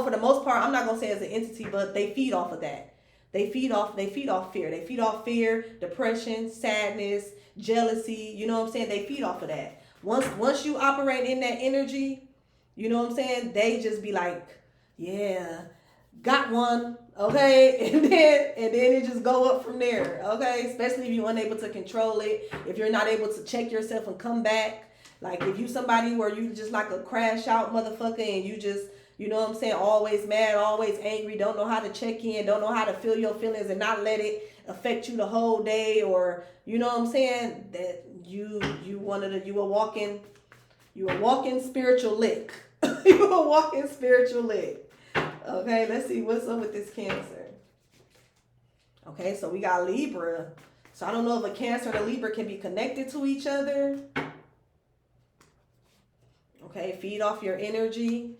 for the most part, I'm not gonna say it's an entity, but they feed off of that. They feed off fear. They feed off fear, depression, sadness, jealousy. You know what I'm saying? They feed off of that. Once you operate in that energy, you know what I'm saying, they just be like, yeah, got one, okay, and then it just go up from there, okay, especially if you're unable to control it, if you're not able to check yourself and come back. Like if you somebody where you just like a crash out motherfucker, and you just, you know what I'm saying, always mad, always angry, don't know how to check in, don't know how to feel your feelings and not let it affect you the whole day, or, you know what I'm saying, that you a walking spiritual lick. You a walking spiritual lick. Okay, let's see what's up with this Cancer. Okay, so we got Libra. So I don't know if a Cancer and a Libra can be connected to each other. Okay, feed off your energy.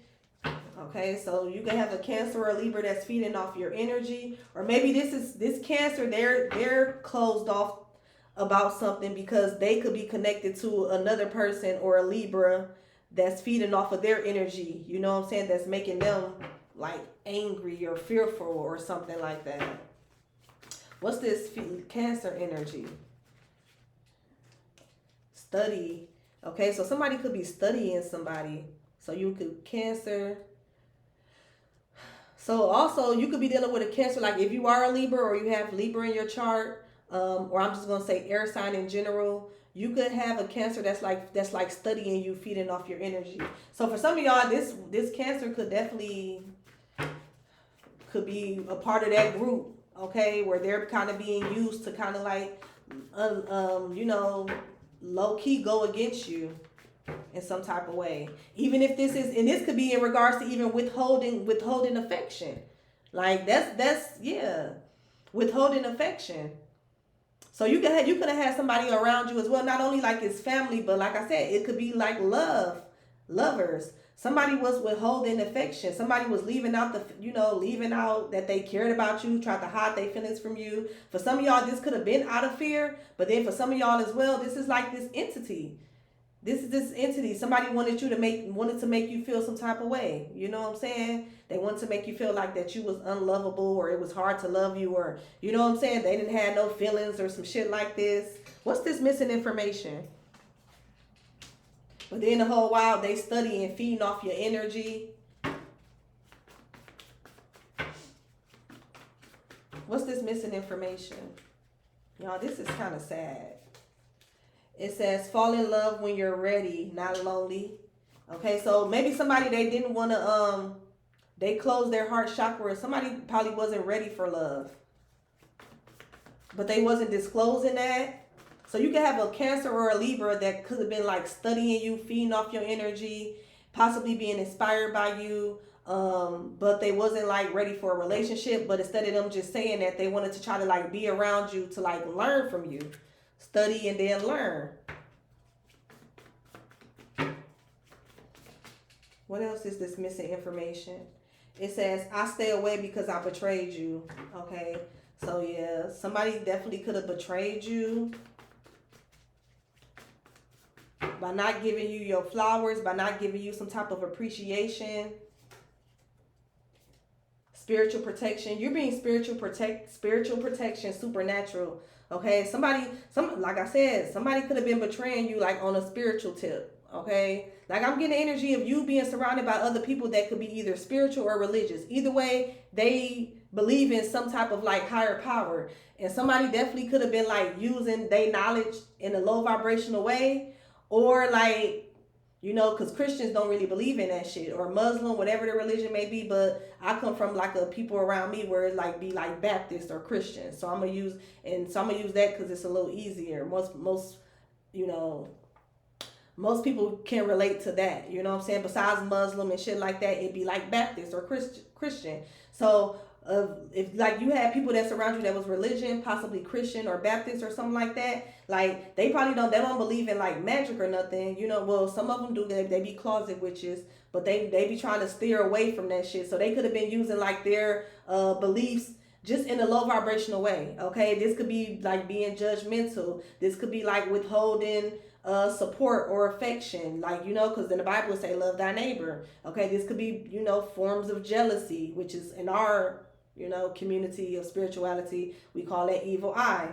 Okay, so you can have a Cancer or a Libra that's feeding off your energy, or maybe this Cancer, they're closed off about something because they could be connected to another person or a Libra that's feeding off of their energy, you know what I'm saying, that's making them like angry or fearful or something like that. What's this Cancer energy? Study. Okay, so somebody could be studying somebody. So you could Cancer. So also you could be dealing with a Cancer, like if you are a Libra or you have Libra in your chart, or I'm just gonna say air sign in general, you could have a Cancer that's like studying you, feeding off your energy. So for some of y'all, this Cancer could be a part of that group, okay, where they're kind of being used to kind of like, you know, low key go against you in some type of way. Even if this is, and this could be in regards to even withholding affection. Like that's yeah, withholding affection. So you could have had somebody around you as well, not only like his family, but like I said, it could be like lovers. Somebody was withholding affection. Somebody was leaving out leaving out that they cared about you, tried to hide their feelings from you. For some of y'all, this could have been out of fear, but then for some of y'all as well, this is like this entity. This entity. Somebody wanted to make you feel some type of way. You know what I'm saying? They wanted to make you feel like that you was unlovable, or it was hard to love you, or you know what I'm saying? They didn't have no feelings or some shit like this. What's this missing information? But then the whole while they study and feeding off your energy. What's this missing information? Y'all, this is kind of sad. It says, fall in love when you're ready, not lonely. Okay, so maybe somebody they didn't want to, they closed their heart chakra. Somebody probably wasn't ready for love, but they wasn't disclosing that. So you could have a Cancer or a Libra that could have been like studying you, feeding off your energy, possibly being inspired by you, but they wasn't like ready for a relationship. But instead of them just saying that, they wanted to try to like be around you to like learn from you. Study and then learn. What else is this missing information? It says, I stay away because I betrayed you. Okay. So yeah, somebody definitely could have betrayed you by not giving you your flowers, by not giving you some type of appreciation. Spiritual protection. You're being spiritual protection, supernatural. Okay, like I said, somebody could have been betraying you like on a spiritual tip. Okay, like I'm getting the energy of you being surrounded by other people that could be either spiritual or religious. Either way, they believe in some type of like higher power, and somebody definitely could have been like using their knowledge in a low vibrational way, or like, you know, because Christians don't really believe in that shit, or Muslim, whatever the religion may be. But I come from like a people around me where it like be like Baptist or Christian. So I'm gonna use that because it's a little easier. Most people can relate to that. You know what I'm saying? Besides Muslim and shit like that, it'd be like Baptist or Christian. So if like you had people that surround you that was religion, possibly Christian or Baptist or something like that, like they don't believe in like magic or nothing, you know. Well, some of them do. They be closet witches, but they be trying to steer away from that shit. So they could have been using like their beliefs just in a low vibrational way. Okay, this could be like being judgmental. This could be like withholding support or affection, like, you know, because then the Bible say love thy neighbor. Okay, this could be, you know, forms of jealousy, which is in our, you know, community of spirituality, we call that evil eye.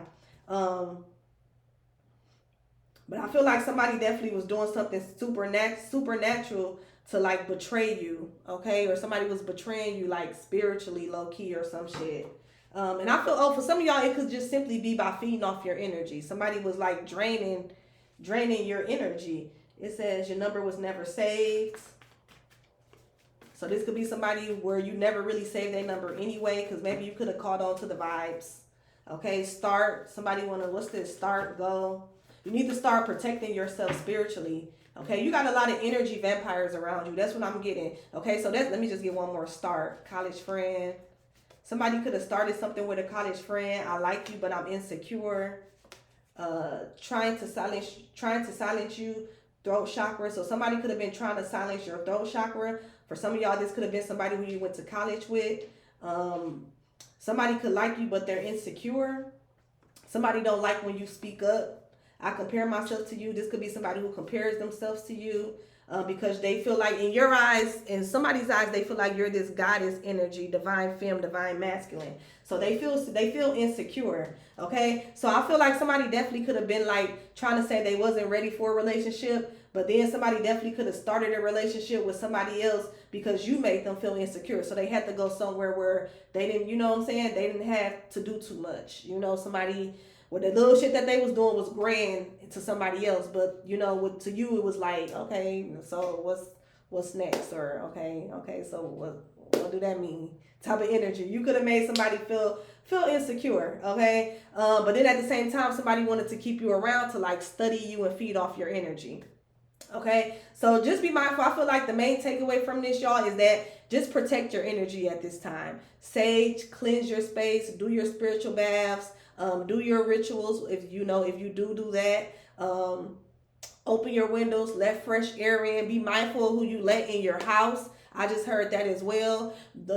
But I feel like somebody definitely was doing something supernatural to like betray you, okay? Or somebody was betraying you like spiritually, low key or some shit. And I feel, for some of y'all, it could just simply be by feeding off your energy. Somebody was like draining your energy. It says your number was never saved. So this could be somebody where you never really saved their number anyway, because maybe you could have caught on to the vibes. Okay, start. Somebody what's this? Start, go. You need to start protecting yourself spiritually. Okay, you got a lot of energy vampires around you. That's what I'm getting. Okay, so let me just get one more start. College friend. Somebody could have started something with a college friend. I like you, but I'm insecure. Trying to silence you. Throat chakra. So somebody could have been trying to silence your throat chakra. For some of y'all, this could have been somebody who you went to college with. Somebody could like you, but they're insecure. Somebody don't like when you speak up. I compare myself to you. This could be somebody who compares themselves to you. because they feel like in your eyes, in somebody's eyes, they feel like you're this goddess energy, divine femme, divine masculine. So they feel insecure. Okay, so I feel like somebody definitely could have been like trying to say they wasn't ready for a relationship, but then somebody definitely could have started a relationship with somebody else because you made them feel insecure. So they had to go somewhere where they didn't, you know what I'm saying? They didn't have to do too much. You know, somebody, well, the little shit that they was doing was grand to somebody else, but you know, to you it was like, okay, so what's next? Or okay, so what do that mean? Type of energy. You could have made somebody feel insecure, okay? But then at the same time, somebody wanted to keep you around to like study you and feed off your energy. Okay, so just be mindful. I feel like the main takeaway from this, y'all, is that just protect your energy at this time. Sage, cleanse your space, do your spiritual baths, do your rituals if you do that. Open your windows, let fresh air in. Be mindful of who you let in your house. I just heard that as well.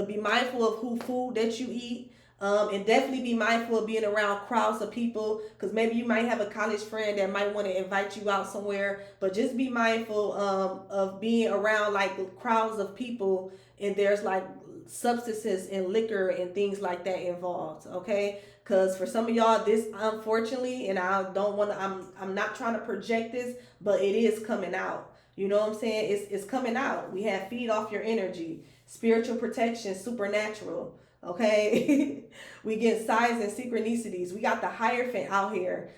Be mindful of who food that you eat. And definitely be mindful of being around crowds of people, because maybe you might have a college friend that might want to invite you out somewhere, but just be mindful of being around like crowds of people, and there's like substances and liquor and things like that involved. Okay, because for some of y'all, this unfortunately, and I don't want to, I'm not trying to project this, but it is coming out. You know what I'm saying? It's coming out. We have feed off your energy, spiritual protection, supernatural. Okay, we get signs and synchronicities. We got the Hierophant out here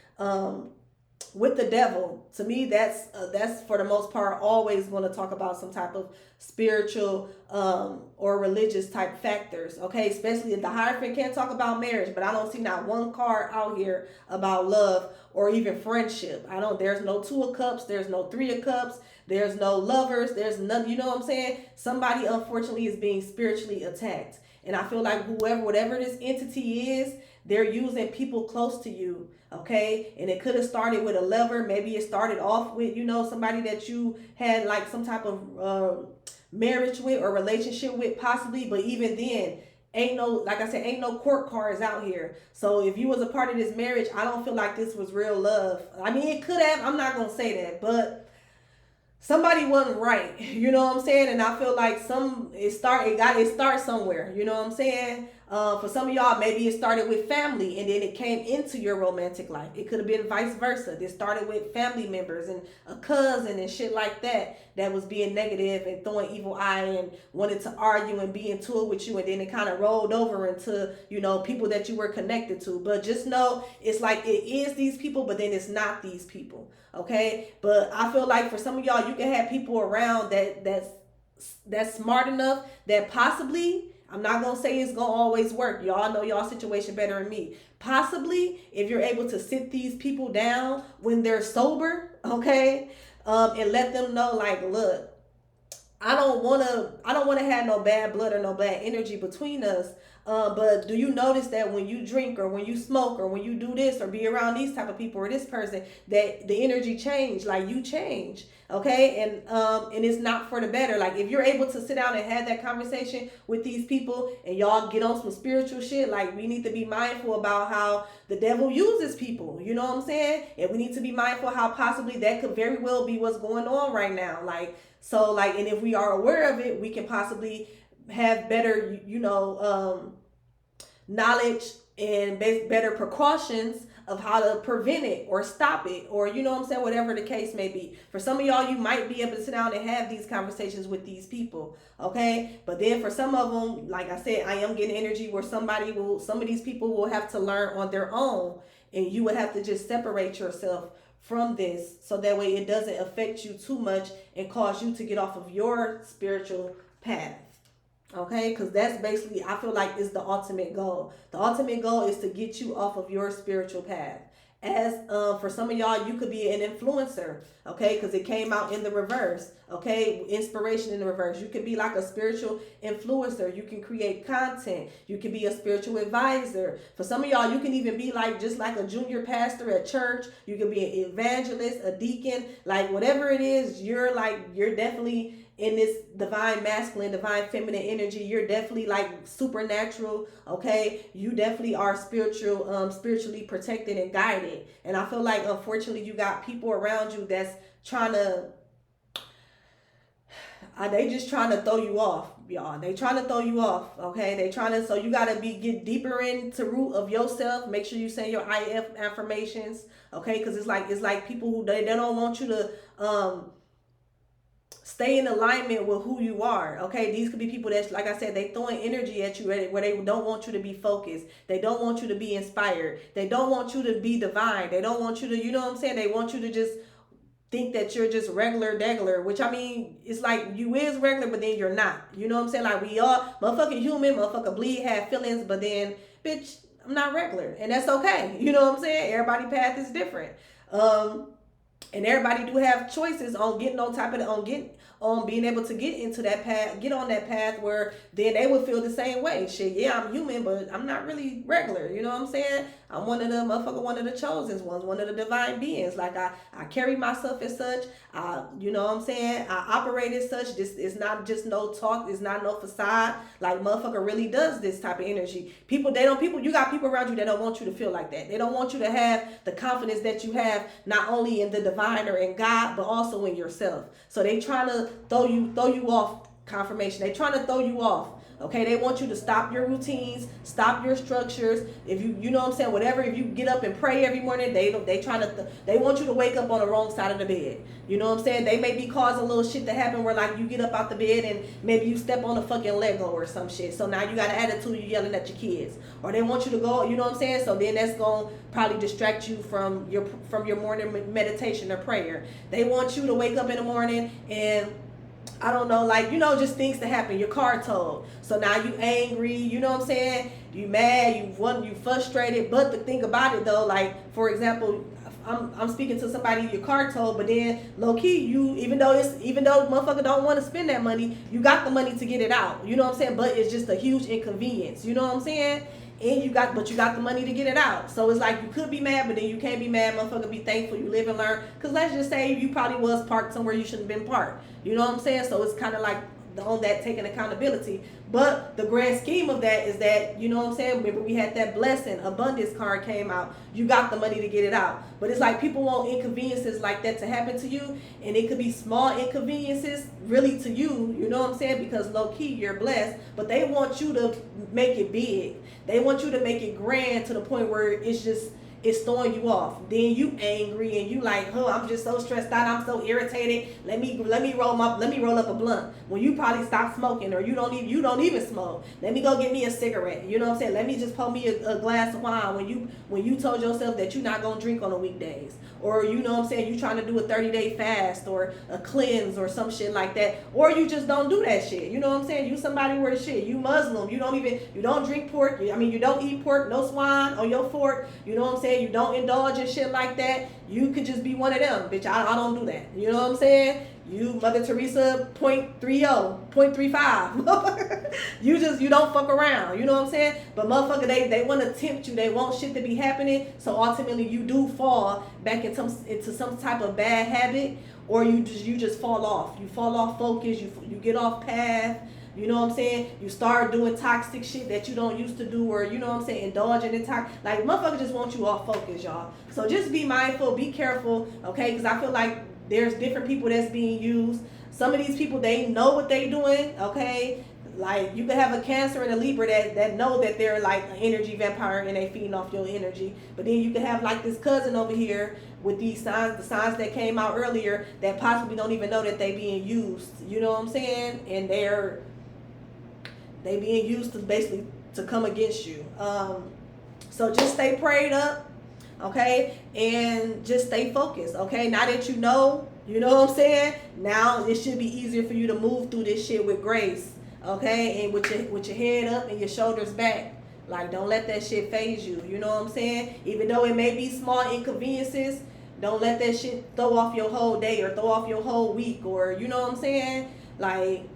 with the devil. To me, that's for the most part always going to talk about some type of spiritual or religious type factors. Okay, especially if the Hierophant can't talk about marriage, but I don't see not one card out here about love or even friendship. There's no Two of Cups, there's no Three of Cups, there's no lovers, there's none. You know what I'm saying? Somebody unfortunately is being spiritually attacked. And I feel like whatever this entity is, they're using people close to you, okay? And it could have started with a lover. Maybe it started off with, somebody that you had like some type of marriage with or relationship with possibly. But even then, ain't no court cards out here. So if you was a part of this marriage, I don't feel like this was real love. I mean, it could have. I'm not going to say that, but somebody wasn't right, you know what I'm saying? And I feel like it starts somewhere, you know what I'm saying? For some of y'all, maybe it started with family and then it came into your romantic life. It could have been vice versa. It started with family members and a cousin and shit like that was being negative and throwing evil eye and wanted to argue and be into it with you, and then it kind of rolled over into people that you were connected to. But just know it's like it is these people, but then it's not these people. Okay, but I feel like for some of y'all, you can have people around that's smart enough that possibly, I'm not gonna say it's gonna always work. Y'all know y'all situation better than me. Possibly, if you're able to sit these people down when they're sober, okay, and let them know, like, look, I don't wanna have no bad blood or no bad energy between us. But do you notice that when you drink or when you smoke or when you do this or be around these type of people or this person, that the energy change, like you change, okay? And it's not for the better. Like if you're able to sit down and have that conversation with these people and y'all get on some spiritual shit, like we need to be mindful about how the devil uses people, you know what I'm saying? And we need to be mindful how possibly that could very well be what's going on right now. And if we are aware of it, we can possibly have better, knowledge and better precautions of how to prevent it or stop it, or whatever the case may be. For some of y'all, you might be able to sit down and have these conversations with these people, okay? But then for some of them, like I said, I am getting energy where some of these people will have to learn on their own, and you would have to just separate yourself from this so that way it doesn't affect you too much and cause you to get off of your spiritual path. Okay, because that's basically, I feel like, is the ultimate goal. The ultimate goal is to get you off of your spiritual path. As for some of y'all, you could be an influencer, okay, because it came out in the reverse, okay, inspiration in the reverse. You could be like a spiritual influencer. You can create content. You can be a spiritual advisor. For some of y'all, you can even be like just like a junior pastor at church. You can be an evangelist, a deacon, like whatever it is. You're definitely in this divine masculine, divine feminine energy. You're definitely like supernatural, okay? You definitely are spiritually protected and guided. And I feel like, unfortunately, you got people around you that's trying to They just trying to throw you off, y'all. They trying to throw you off, okay? They trying to, so you gotta get deeper into root of yourself. Make sure you send your IF affirmations, okay? Because it's like people who they don't want you to stay in alignment with who you are, okay? These could be people that, like I said, they throwing energy at you where they don't want you to be focused. They don't want you to be inspired. They don't want you to be divine. They don't want you to, you know what I'm saying? They want you to just think that you're just regular degular, which I mean, it's like you is regular, but then you're not. You know what I'm saying? Like we all motherfucking human, motherfucker bleed, have feelings, but then, bitch, I'm not regular. And that's okay. You know what I'm saying? Everybody's path is different. And everybody do have choices on getting on top of the, on being able to get into that path, get on that path where then they would feel the same way. Shit, yeah, I'm human, but I'm not really regular. You know what I'm saying? I'm one of the motherfucker, one of the chosen ones, one of the divine beings. Like I carry myself as such. You know what I'm saying? I operate as such. This is not just no talk. It's not no facade. Like motherfucker really does this type of energy. You got people around you that don't want you to feel like that. They don't want you to have the confidence that you have, not only in the divine or in God, but also in yourself. So they trying to throw you off, confirmation. They trying to throw you off. Okay, they want you to stop your routines, stop your structures. If you know what I'm saying, whatever, if you get up and pray every morning, they want you to wake up on the wrong side of the bed. You know what I'm saying? They may be causing little shit to happen where like you get up out the bed and maybe you step on a fucking Lego or some shit. So now you got an attitude, you yelling at your kids. Or they want you to go, you know what I'm saying? So then that's going to probably distract you from your morning meditation or prayer. They want you to wake up in the morning and I don't know, like, you know, just things to happen. Your car towed. So now you angry, you know what I'm saying? You mad, you frustrated. But the thing about it though, like, for example, I'm speaking to somebody, your car towed, but then low key, you, even though motherfucker don't want to spend that money, you got the money to get it out. You know what I'm saying? But it's just a huge inconvenience. You know what I'm saying? And you got the money to get it out. So it's like you could be mad, but then you can't be mad. Motherfucker, be thankful you live and learn. Because let's just say you probably was parked somewhere you shouldn't have been parked. You know what I'm saying? So it's kind of like on that taking accountability. But the grand scheme of that is that, you know what I'm saying? Remember we had that blessing, abundance card came out. You got the money to get it out. But it's like people want inconveniences like that to happen to you. And it could be small inconveniences really to you. You know what I'm saying? Because low key you're blessed. But they want you to make it big. They want you to make it grand to the point where it's throwing you off. Then you angry and you like, I'm just so stressed out. I'm so irritated. Let me roll up a blunt. When you probably stop smoking or you don't even smoke. Let me go get me a cigarette. You know what I'm saying? Let me just pour me a glass of wine when you told yourself that you're not gonna drink on the weekdays. Or you know what I'm saying, you trying to do a 30-day fast or a cleanse or some shit like that. Or you just don't do that shit. You know what I'm saying? You somebody where shit, you Muslim, you don't drink pork. I mean, you don't eat pork, no swine on your fork. You know what I'm saying? You don't indulge in shit like that. You could just be one of them. Bitch, I don't do that. You know what I'm saying? You Mother Teresa 0.30, 0.35. you don't fuck around. You know what I'm saying? But motherfucker, they want to tempt you. They want shit to be happening. So ultimately you do fall back into some type of bad habit, or you just fall off. You fall off focus. You get off path. You know what I'm saying? You start doing toxic shit that you don't used to do, or you know what I'm saying, indulging in toxic. Like motherfuckers just want you off focus, y'all. So just be mindful, be careful, okay? Because I feel like there's different people that's being used. Some of these people, they know what they doing, okay? Like you could have a Cancer and a Libra that know that they're like an energy vampire and they feeding off your energy. But then you could have like this cousin over here with these signs, the signs that came out earlier, that possibly don't even know that they being used. You know what I'm saying? And they being used to basically to come against you. So just stay prayed up, okay? And just stay focused, okay? Now that you know what I'm saying? Now it should be easier for you to move through this shit with grace, okay? And with your head up and your shoulders back. Like, don't let that shit phase you, you know what I'm saying? Even though it may be small inconveniences, don't let that shit throw off your whole day or throw off your whole week, or you know what I'm saying? Like,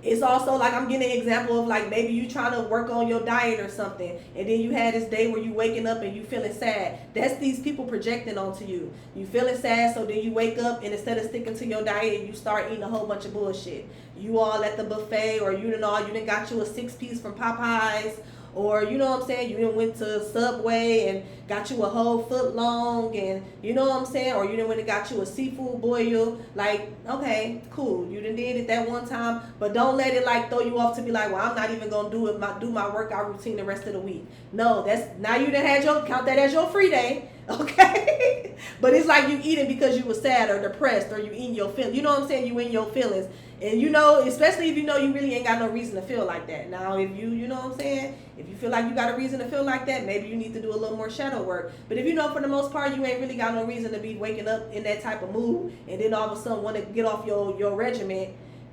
it's also like I'm getting an example of like maybe you trying to work on your diet or something, and then you had this day where you waking up and you feeling sad. That's these people projecting onto you. You feeling sad, so then you wake up and instead of sticking to your diet, you start eating a whole bunch of bullshit. You all at the buffet, or you done got you a 6-piece from Popeyes, or you know what I'm saying, you done went to Subway and got you a whole foot long, and you know what I'm saying, or you done went and got you a seafood boil. Like, okay, cool, you done did it that one time, but don't let it like throw you off to be like, well, I'm not even gonna do my workout routine the rest of the week. No, that's now you done had your count that as your free day. Okay. But it's like you eating because you were sad or depressed, or you eating your feelings. You know what I'm saying? You in your feelings. And you know, especially if you know you really ain't got no reason to feel like that. Now, if you know what I'm saying? If you feel like you got a reason to feel like that, maybe you need to do a little more shadow work. But if you know for the most part you ain't really got no reason to be waking up in that type of mood, and then all of a sudden want to get off your regiment,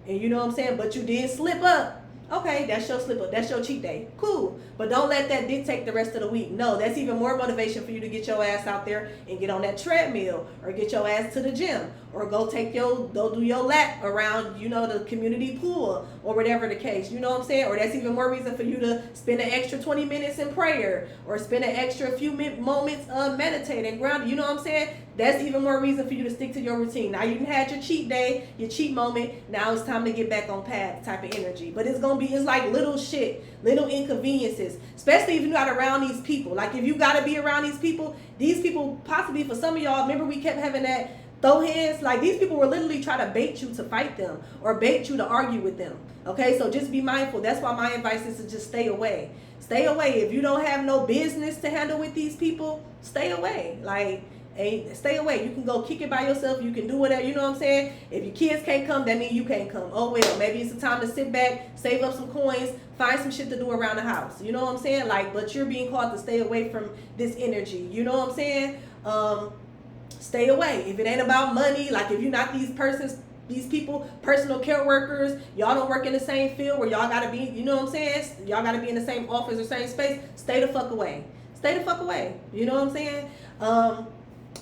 and you know what I'm saying? But you did slip up. Okay, that's your slip up. That's your cheat day. Cool. But don't let that dictate the rest of the week. No, that's even more motivation for you to get your ass out there and get on that treadmill, or get your ass to the gym, or go do your lap around, you know, the community pool, or whatever the case. You know what I'm saying? Or that's even more reason for you to spend an extra 20 minutes in prayer, or spend an extra few moments meditating, grounding. You know what I'm saying? That's even more reason for you to stick to your routine. Now you done had your cheat day, your cheat moment. Now it's time to get back on path type of energy. But it's like little shit, little inconveniences, especially if you're not around these people. Like if you got to be around these people possibly for some of y'all, remember we kept having that throw hands? Like these people were literally trying to bait you to fight them, or bait you to argue with them. Okay, so just be mindful. That's why my advice is to just stay away. Stay away. If you don't have no business to handle with these people, stay away. Like, stay away. You can go kick it by yourself. You can do whatever. You know what I'm saying? If your kids can't come, that means you can't come. Oh well, maybe it's the time to sit back, save up some coins, find some shit to do around the house. You know what I'm saying? Like, but you're being called to stay away from this energy. You know what I'm saying? Stay away. If it ain't about money, like if you're not these people, personal care workers, y'all don't work in the same field where y'all gotta be, you know what I'm saying? Y'all gotta be in the same office or same space. Stay the fuck away. Stay the fuck away. You know what I'm saying?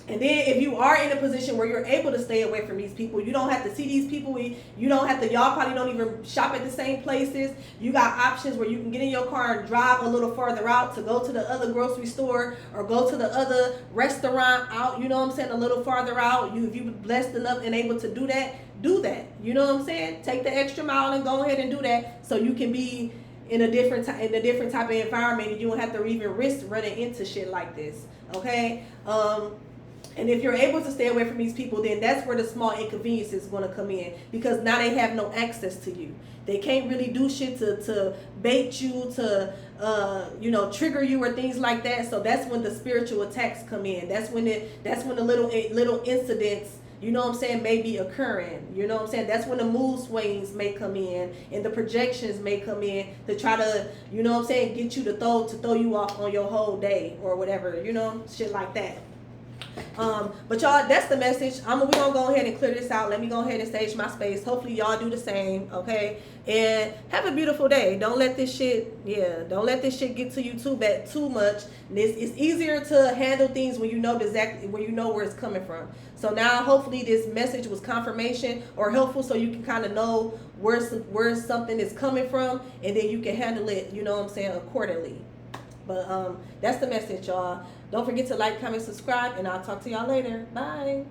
And then if you are in a position where you're able to stay away from these people, you don't have to see these people. You don't have to, y'all probably don't even shop at the same places. You got options where you can get in your car and drive a little further out to go to the other grocery store, or go to the other restaurant out, you know what I'm saying, a little farther out. If you're blessed enough and able to do that, do that. You know what I'm saying? Take the extra mile and go ahead and do that, so you can be in a different type of environment, and you don't have to even risk running into shit like this. Okay? And if you're able to stay away from these people, then that's where the small inconvenience is going to come in, because now they have no access to you. They can't really do shit to bait you, to trigger you or things like that. So that's when the spiritual attacks come in. That's when the little incidents, you know what I'm saying, may be occurring. You know what I'm saying? That's when the mood swings may come in, and the projections may come in to try to, you know what I'm saying, get you to throw you off on your whole day or whatever, you know, shit like that. But y'all, that's the message. We're gonna go ahead and clear this out. Let me go ahead and stage my space. Hopefully y'all do the same, okay? And have a beautiful day. Don't let this shit get to you too much. It's easier to handle things when you know exactly where it's coming from. So now hopefully this message was confirmation or helpful, so you can kind of know where something is coming from, and then you can handle it, you know what I'm saying, accordingly. But that's the message, y'all. Don't forget to like, comment, subscribe, and I'll talk to y'all later. Bye.